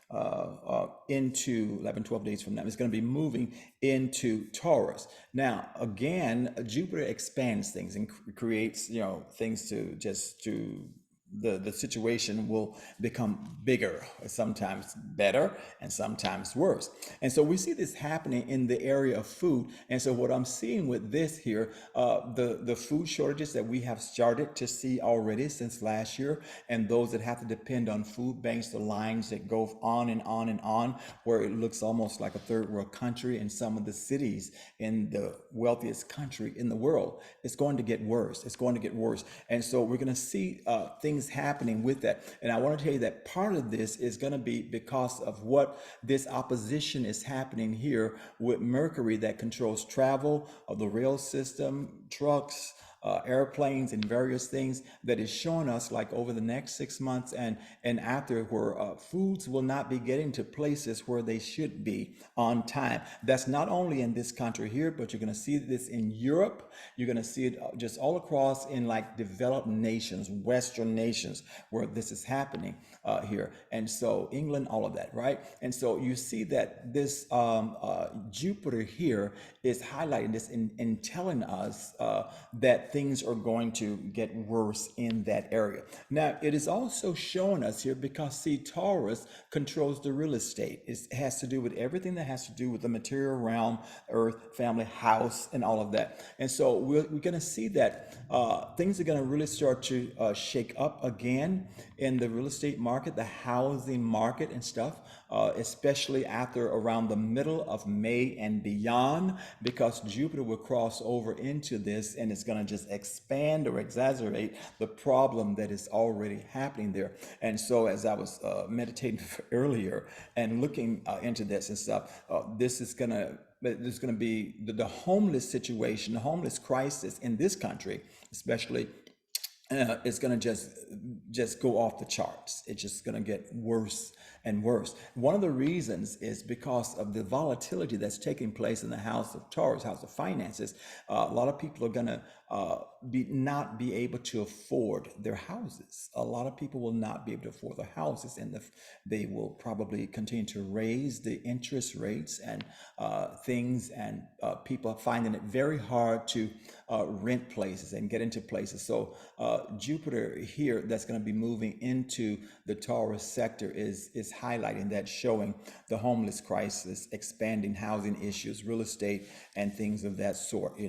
[SPEAKER 1] into 11, 12 days from now. It's going to be moving into Taurus. Now, again, Jupiter expands things and creates, things the situation will become bigger, sometimes better and sometimes worse. And so we see this happening in the area of food. And so what I'm seeing with this here, the food shortages that we have started to see already since last year, and those that have to depend on food banks, the lines that go on and on and on, where it looks almost like a third world country in some of the cities in the wealthiest country in the world. It's going to get worse. It's going to get worse. And so we're going to see things things happening with that. And I want to tell you that part of this is going to be because of what this opposition is happening here with Mercury that controls travel of the rail system, trucks, airplanes, and various things, that is showing us like over the next 6 months and after, where foods will not be getting to places where they should be on time. That's not only in this country here, but you're going to see this in Europe. You're going to see it just all across in like developed nations, Western nations, where this is happening here. And so England, all of that, right? And so you see that this Jupiter here is highlighting this in telling us that things are going to get worse in that area. Now, it is also showing us here because, see, Taurus controls the real estate. It has to do with everything that has to do with the material realm, earth, family, house, and all of that. And so we're going to see that things are going to really start to shake up again in the real estate market, the housing market and stuff, especially after around the middle of May and beyond, because Jupiter will cross over into this and it's going to just expand or exacerbate the problem that is already happening there. And so as I was meditating earlier and looking into this and stuff, this is going to there's going to be the homeless situation, the homeless crisis in this country, especially, it's going to just go off the charts. It's just going to get worse and worse. One of the reasons is because of the volatility that's taking place in the house of Taurus, house of finances. A lot of people are going to not be able to afford their houses. A lot of people will not be able to afford their houses, and they will probably continue to raise the interest rates and things, and people are finding it very hard to rent places and get into places. So Jupiter here, that's going to be moving into the Taurus sector, is highlighting that, showing the homeless crisis, expanding housing issues, real estate, and things of that sort,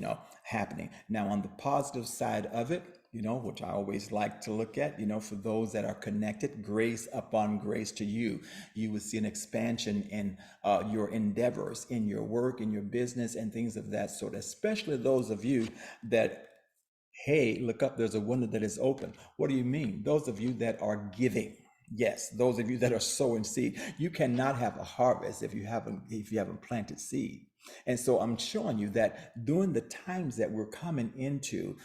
[SPEAKER 1] happening. Now, on the positive side of it, which I always like to look at, for those that are connected, grace upon grace to you. You will see an expansion in your endeavors, in your work, in your business, and things of that sort, especially those of you that, hey, look up, there's a window that is open. What do you mean? Those of you that are giving. Yes, those of you that are sowing seed. You cannot have a harvest if you haven't planted seed. And so I'm showing you that during the times that we're coming into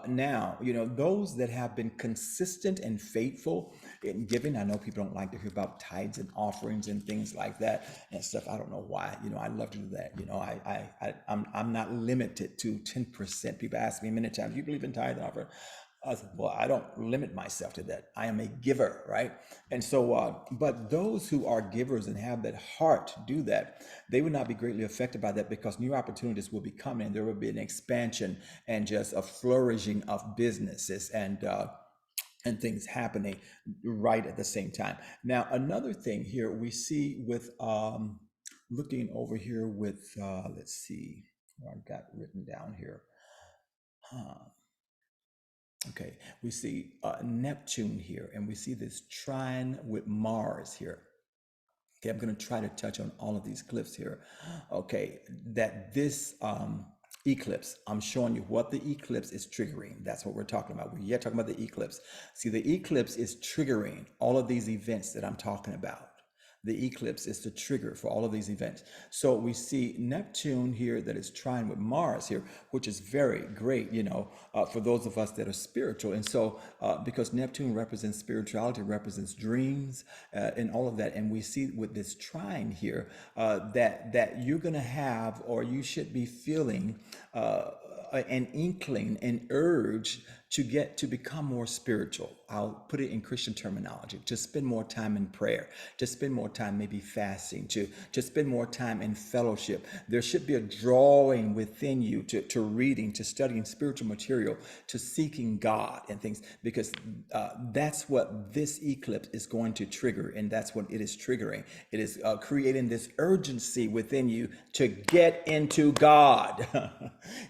[SPEAKER 1] now, those that have been consistent and faithful in giving. I know people don't like to hear about tithes and offerings and things like that and stuff. I don't know why. I love to do that. I'm not limited to 10%. People ask me many times, "You believe in tithe and offering?" I said, well, I don't limit myself to that. I am a giver, right? And so, but those who are givers and have that heart to do that, they will not be greatly affected by that, because new opportunities will be coming. There will be an expansion and just a flourishing of businesses and things happening right at the same time. Now, another thing here we see with looking over here with, let's see what I've got written down here. Okay, we see Neptune here, and we see this trine with Mars here. Okay, I'm going to try to touch on all of these cliffs here. Okay, that this eclipse, I'm showing you what the eclipse is triggering. That's what we're talking about. We're yet talking about the eclipse. See, the eclipse is triggering all of these events that I'm talking about. The eclipse is the trigger for all of these events. So we see Neptune here that is trine with Mars here, which is very great, for those of us that are spiritual. And so because Neptune represents spirituality, represents dreams and all of that. And we see with this trine here that you're going to have, or you should be feeling an inkling, an urge to become more spiritual. I'll put it in Christian terminology, to spend more time in prayer, to spend more time maybe fasting, to spend more time in fellowship. There should be a drawing within you to reading, to studying spiritual material, to seeking God and things, because that's what this eclipse is going to trigger, and that's what it is triggering. It is creating this urgency within you to get into God.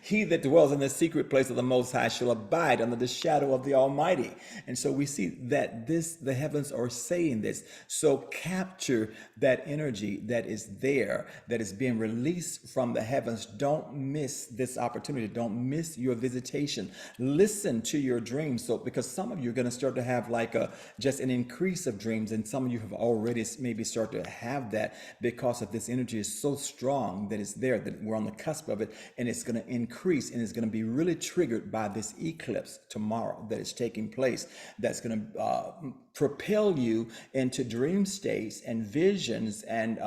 [SPEAKER 1] He that dwells in the secret place of the Most High shall abide under the shadow of the Almighty. And so we see that the heavens are saying this. So capture that energy that is there, that is being released from the heavens. Don't miss this opportunity. Don't miss your visitation. Listen to your dreams. So, because some of you are going to start to have like just an increase of dreams, and some of you have already maybe started to have that because of this energy is so strong that it's there, that we're on the cusp of it, and it's going to increase, and it's going to be really triggered by this eclipse tomorrow that is taking place. That's going to propel you into dream states and visions and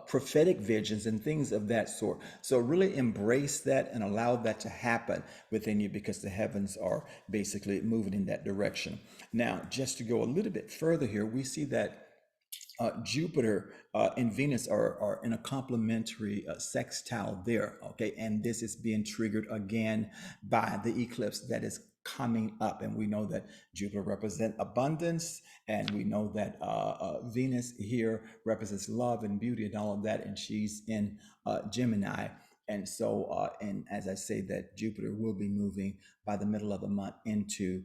[SPEAKER 1] prophetic visions and things of that sort. So really embrace that and allow that to happen within you, because the heavens are basically moving in that direction. Now, just to go a little bit further here, we see that Jupiter and Venus are in a complementary sextile there, okay? And this is being triggered again by the eclipse that is coming up. And we know that Jupiter represents abundance, and we know that Venus here represents love and beauty and all of that, and she's in Gemini. And so, and as I say, that Jupiter will be moving by the middle of the month into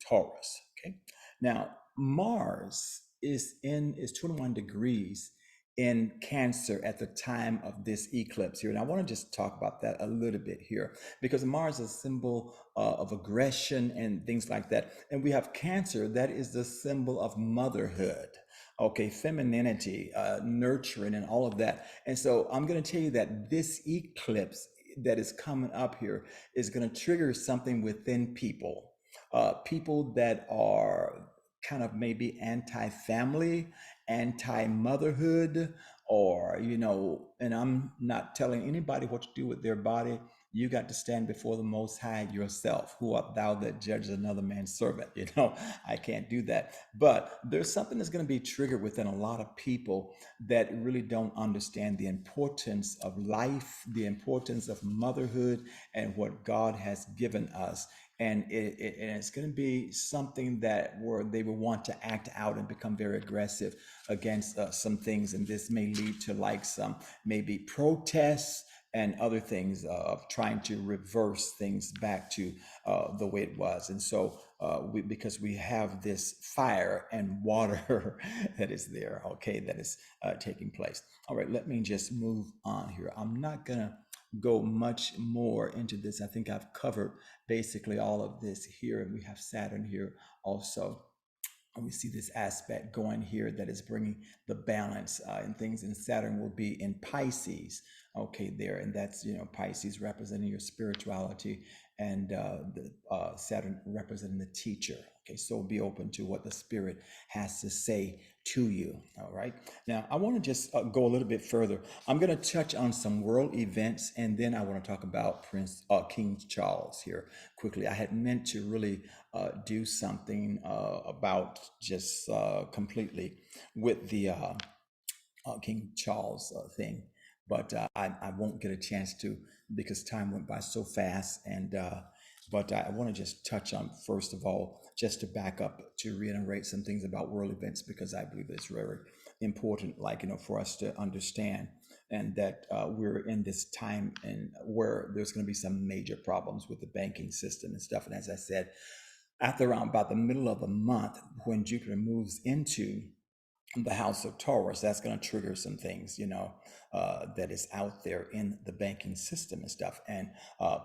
[SPEAKER 1] Taurus. Okay. Now, Mars is 21 degrees in Cancer at the time of this eclipse here. And I want to just talk about that a little bit here, because Mars is a symbol of aggression and things like that. And we have Cancer, that is the symbol of motherhood. Okay, femininity, nurturing, and all of that. And so I'm going to tell you that this eclipse that is coming up here is going to trigger something within people. People that are kind of maybe anti-family, anti-motherhood, or, and I'm not telling anybody what to do with their body. You got to stand before the Most High yourself. Who art thou that judges another man's servant? I can't do that. But there's something that's going to be triggered within a lot of people that really don't understand the importance of life, the importance of motherhood, and what God has given us. And it's going to be something that where they will want to act out and become very aggressive against some things. And this may lead to like some maybe protests and other things of trying to reverse things back to the way it was. And so because we have this fire and water that is there, okay, that is taking place. All right, let me just move on here. I'm not going to go much more into this. I think I've covered basically all of this here, and we have Saturn here also. And we see this aspect going here that is bringing the balance and things, and Saturn will be in Pisces, okay, there. And that's, Pisces representing your spirituality, and Saturn representing the teacher. Okay, so be open to what the Spirit has to say to you. All right. Now, I want to just go a little bit further. I'm going to touch on some world events, and then I want to talk about King Charles here quickly. I had meant to really do something about just completely with the King Charles thing, but I won't get a chance to, because time went by so fast. And but I want to just touch on, first of all, just to back up, to reiterate some things about world events, because I believe it's very important, like, for us to understand, and that we're in this time and where there's going to be some major problems with the banking system and stuff. And as I said, after around about the middle of the month, when Jupiter moves into the house of Taurus, that's going to trigger some things, that is out there in the banking system and stuff. And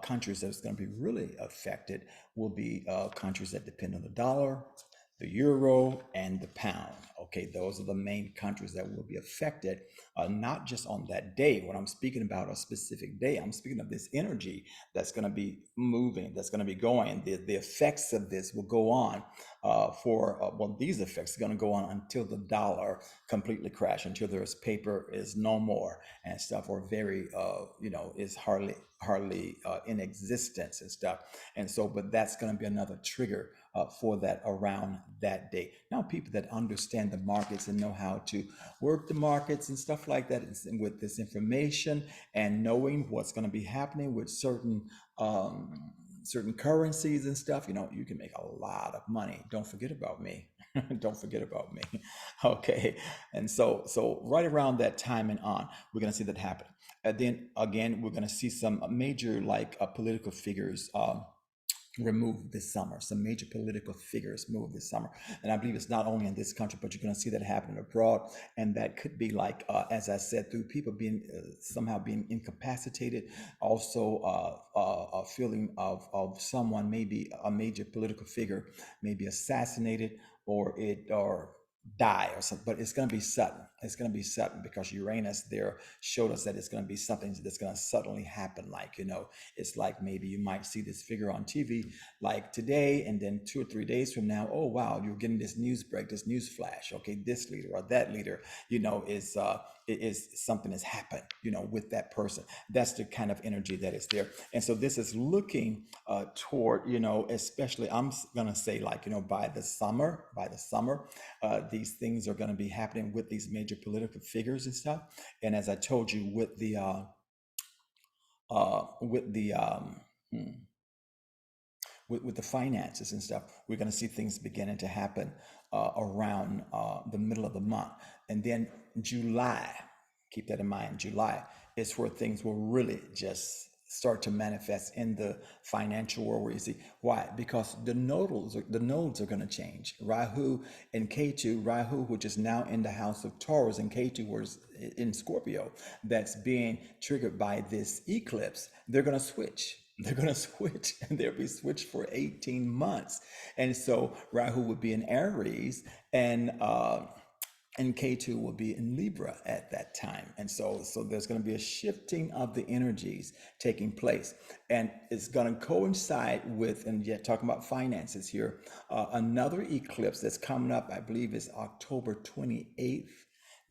[SPEAKER 1] countries that's going to be really affected will be countries that depend on the dollar, the euro, and the pound. Okay, those are the main countries that will be affected, not just on that day. When I'm speaking about a specific day, I'm speaking of this energy that's going to be moving, that's going to be going. The effects of this will go on these effects are going to go on until the dollar completely crash, until there's paper is no more and stuff, or very, is hardly in existence and stuff. And so, but that's going to be another trigger for that around that day. Now, people that understand the markets and know how to work the markets and stuff like that, and with this information and knowing what's going to be happening with certain certain currencies and stuff, you can make a lot of money. Don't forget about me. Don't forget about me. Okay. And so right around that time and on, we're going to see that happen. And then again, we're going to see some major like political figures removed this summer. Some major political figures moved this summer, and I believe it's not only in this country, but you're going to see that happening abroad. And that could be like, as I said, through people being somehow being incapacitated, also a feeling of someone, maybe a major political figure, maybe assassinated or die or something. But it's going to be sudden. It's going to be sudden because Uranus there showed us that it's going to be something that's going to suddenly happen. Like, it's like maybe you might see this figure on TV like today, and then 2 or 3 days from now, oh wow, you're getting this news break, this news flash. Okay, this leader or that leader, is something has happened, with that person. That's the kind of energy that is there. And so this is looking toward, especially I'm gonna say like, by the summer, these things are going to be happening with these major political figures and stuff. And as I told you, with the hmm, with the finances and stuff, we're going to see things beginning to happen around the middle of the month. And then July, keep that in mind, July is where things will really just start to manifest in the financial world, where you see why, because the nodes are going to change. Rahu and Ketu, Rahu, which is now in the house of Taurus, and Ketu was in Scorpio, that's being triggered by this eclipse. They're going to switch. They're going to switch, and they'll be switched for 18 months. And so Rahu would be in Aries, and K2 will be in Libra at that time. And so there's going to be a shifting of the energies taking place. And it's going to coincide with, and yet talking about finances here, another eclipse that's coming up, I believe is October 28th.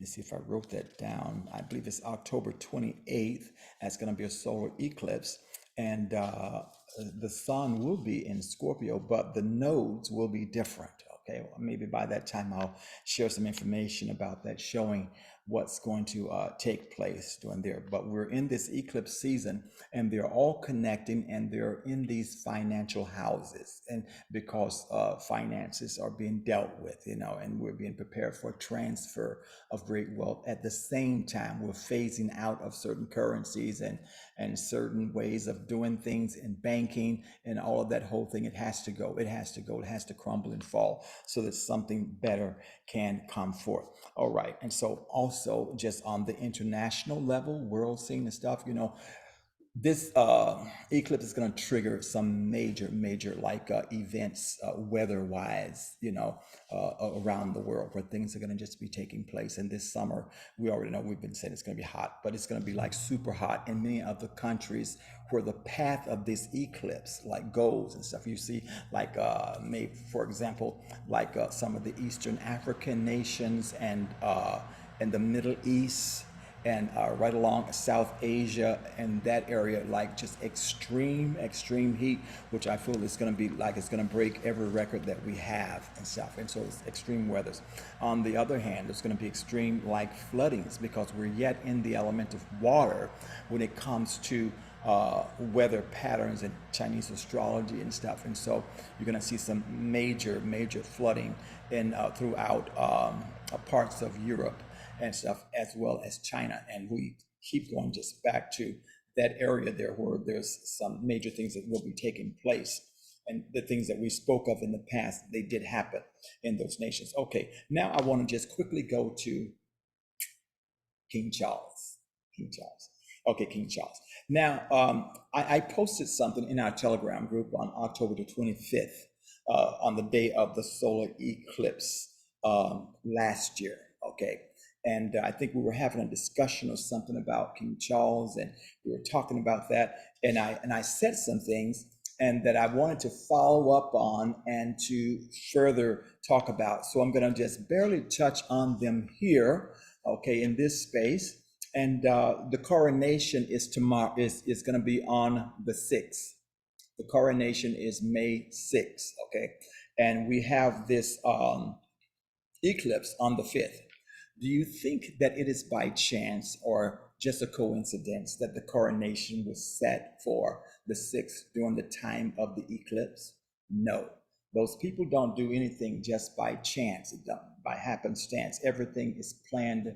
[SPEAKER 1] Let's see if I wrote that down. I believe it's October 28th. That's going to be a solar eclipse. And the sun will be in Scorpio, but the nodes will be different. Okay, well, maybe by that time I'll share some information about that, showing what's going to take place during there. But we're in this eclipse season, and they're all connecting, and they're in these financial houses, and because finances are being dealt with, and we're being prepared for transfer of great wealth. At the same time, we're phasing out of certain currencies and certain ways of doing things in banking and all of that whole thing. It has to go. It has to go. It has to crumble and fall so that something better can come forth. All right. And so also just on the international level, world scene and stuff, this eclipse is going to trigger some major like events weather wise, around the world, where things are going to just be taking place. And this summer, we already know, we've been saying it's going to be hot, but it's going to be like super hot in many of the countries where the path of this eclipse like goes and stuff. You see like maybe for example, like some of the Eastern African nations and the Middle East, and right along South Asia and that area, like just extreme heat, which I feel is going to be like, it's going to break every record that we have and stuff. And so it's extreme weathers. On the other hand, there's going to be extreme like floodings, because we're yet in the element of water when it comes to weather patterns and Chinese astrology and stuff. And so you're going to see some major flooding in throughout parts of Europe and stuff, as well as China. And we keep going just back to that area there, where there's some major things that will be taking place. And the things that we spoke of in the past, they did happen in those nations. Okay, now I want to just quickly go to King Charles. King Charles. Okay, King Charles. Now, I posted something in our Telegram group on October the 25th, on the day of the solar eclipse last year. Okay. And I think we were having a discussion or something about King Charles, and we were talking about that. And I said some things, and that I wanted to follow up on and to further talk about. So I'm going to just barely touch on them here, okay, in this space. And the coronation is tomorrow. Is going to be on the 6th. The coronation is May 6th. Okay, and we have this eclipse on the 5th. Do you think that it is by chance or just a coincidence that the coronation was set for the 6th during the time of the eclipse? No. Those people don't do anything just by chance, by happenstance. Everything is planned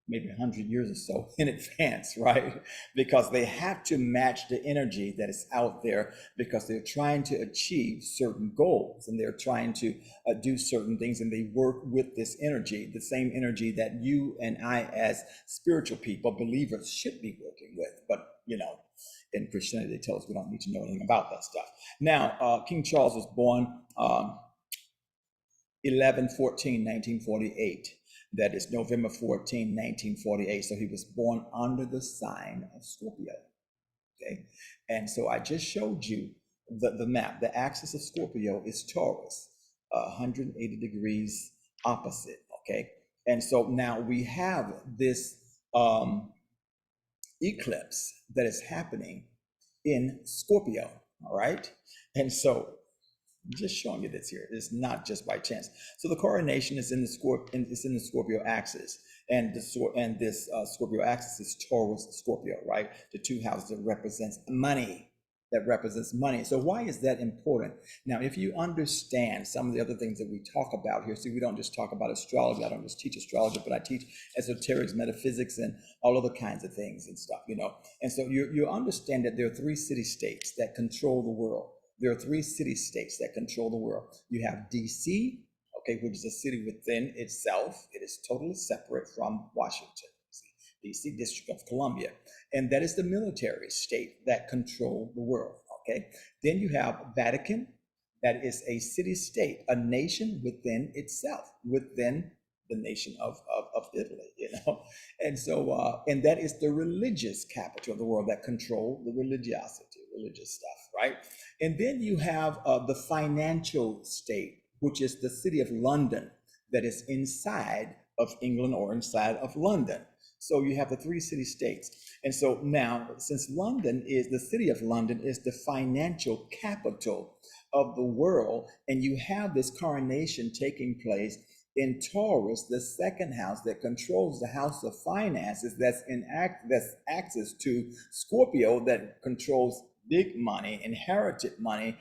[SPEAKER 1] maybe 100 years or so in advance, right? Because they have to match the energy that is out there, because they're trying to achieve certain goals, and they're trying to do certain things, and they work with this energy, the same energy that you and I as spiritual people, believers, should be working with. But in Christianity, they tell us we don't need to know anything about that stuff. Now, King Charles was born 11/14/1948. That is November 14, 1948. So he was born under the sign of Scorpio. Okay. And so I just showed you the map. The axis of Scorpio is Taurus, 180 degrees opposite. Okay. And so now we have this eclipse that is happening in Scorpio. All right. And so I'm just showing you this here. It's not just by chance. So the coronation is in the Scorpio axis, and this Scorpio axis is Taurus Scorpio, right? The two houses that represents money. That represents money. So why is that important? Now, if you understand some of the other things that we talk about here, see, we don't just talk about astrology. I don't just teach astrology, but I teach esoterics, metaphysics, and all other kinds of things and stuff, And so you understand that there are 3 city-states that control the world. There are 3 city-states that control the world. You have DC, okay, which is a city within itself. It is totally separate from Washington, DC, District of Columbia. And that is the military state that control the world, okay? Then you have Vatican. That is a city-state, a nation within itself, within the nation of Italy, And so, and that is the religious capital of the world that control the religious stuff, right? And then you have the financial state, which is the city of London, that is inside of England or inside of London. So you have the 3 city-states. And so now, since the city of London is the financial capital of the world, and you have this coronation taking place in Taurus, the 2nd house that controls the house of finances, that's access to Scorpio, that controls big money, inherited money,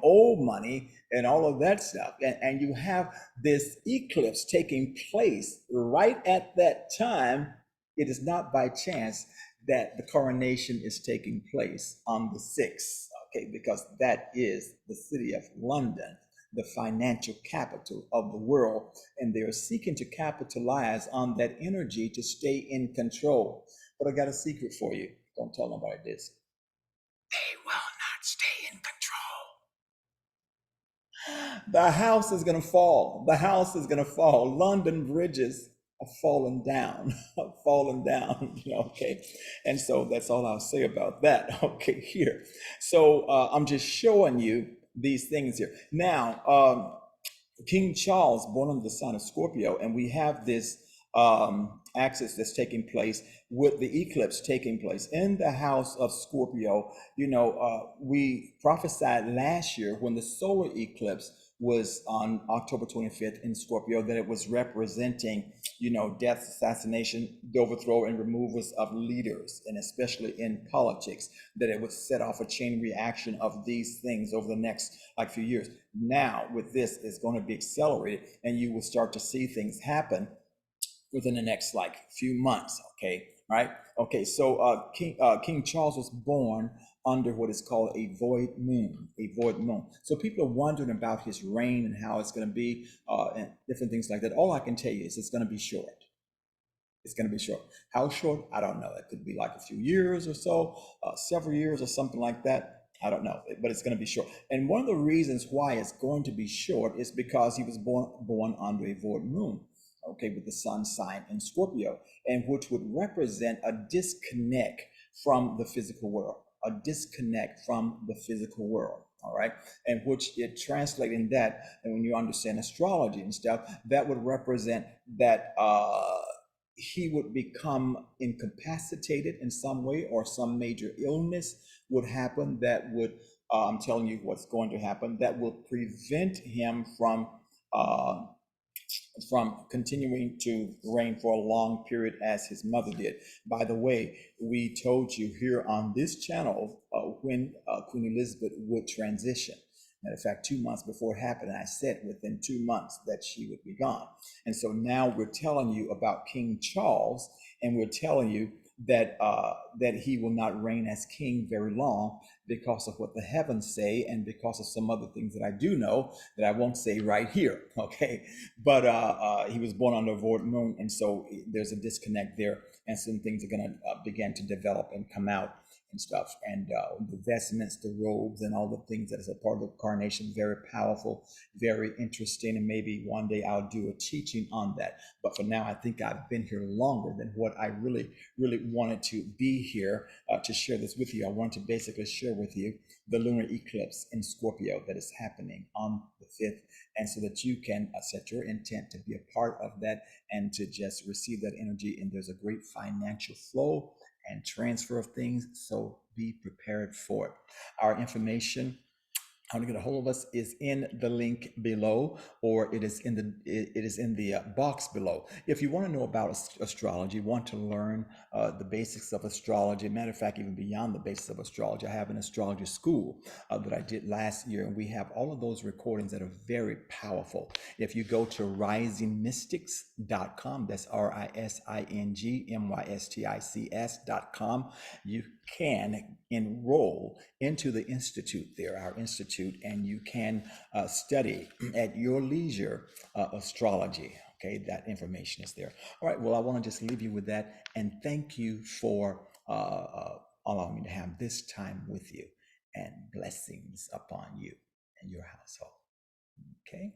[SPEAKER 1] old money, and all of that stuff. And you have this eclipse taking place right at that time. It is not by chance that the coronation is taking place on the 6th, okay, because that is the city of London, the financial capital of the world, and they're seeking to capitalize on that energy to stay in control. But I got a secret for you. Don't tell nobody this. They will not stay in control. The house is going to fall. The house is going to fall. London bridges are falling down, okay? And so that's all I'll say about that, okay, here. So I'm just showing you these things here. Now, King Charles, born under the sign of Scorpio, and we have this axis that's taking place with the eclipse taking place in the house of Scorpio. We prophesied last year when the solar eclipse was on October 25th in Scorpio that it was representing, death, assassination, the overthrow, and removals of leaders, and especially in politics, that it would set off a chain reaction of these things over the next few years. Now, with this, it's going to be accelerated, and you will start to see things happen within the next few months, okay, right? Okay, so King Charles was born under what is called a void moon, So people are wondering about his reign and how it's going to be, and different things like that. All I can tell you is it's going to be short. It's going to be short. How short? I don't know. It could be a few years or so, several years or something like that. I don't know, but it's going to be short. And one of the reasons why it's going to be short is because he was born under a void moon, okay, with the sun sign in Scorpio, and which would represent a disconnect from the physical world, all right, and which it translating that, and when you understand astrology and stuff, that would represent that he would become incapacitated in some way, or some major illness would happen that would, I'm telling you what's going to happen, that will prevent him from from continuing to reign for a long period as his mother did. By the way, we told you here on this channel when Queen Elizabeth would transition. Matter of fact, 2 months before it happened, I said within 2 months that she would be gone. And so now we're telling you about King Charles, and we're telling you that he will not reign as king very long because of what the heavens say, and because of some other things that I do know that I won't say right here. Okay, but he was born under a void moon, and so there's a disconnect there, and some things are going to begin to develop and come out and stuff, and the vestments, the robes, and all the things that is a part of the coronation. Very powerful, very interesting, and maybe one day I'll do a teaching on that. But for now, I think I've been here longer than what I really wanted to be here to share this with you. I want to basically share with you the lunar eclipse in Scorpio that is happening on the 5th, and so that you can set your intent to be a part of that and to just receive that energy. And there's a great financial flow and transfer of things, so be prepared for it. Our information, how to get a hold of us, is in the link below, or it is in the box below. If you want to know about astrology, want to learn the basics of astrology, matter of fact, even beyond the basics of astrology, I have an astrology school that I did last year, and we have all of those recordings that are very powerful. If you go to risingmystics.com, that's risingmystics.com, you can enroll into the institute there, our institute, and you can study at your leisure astrology. Okay, that information is there. All right, well, I want to just leave you with that, and thank you for allowing me to have this time with you, and blessings upon you and your household. Okay.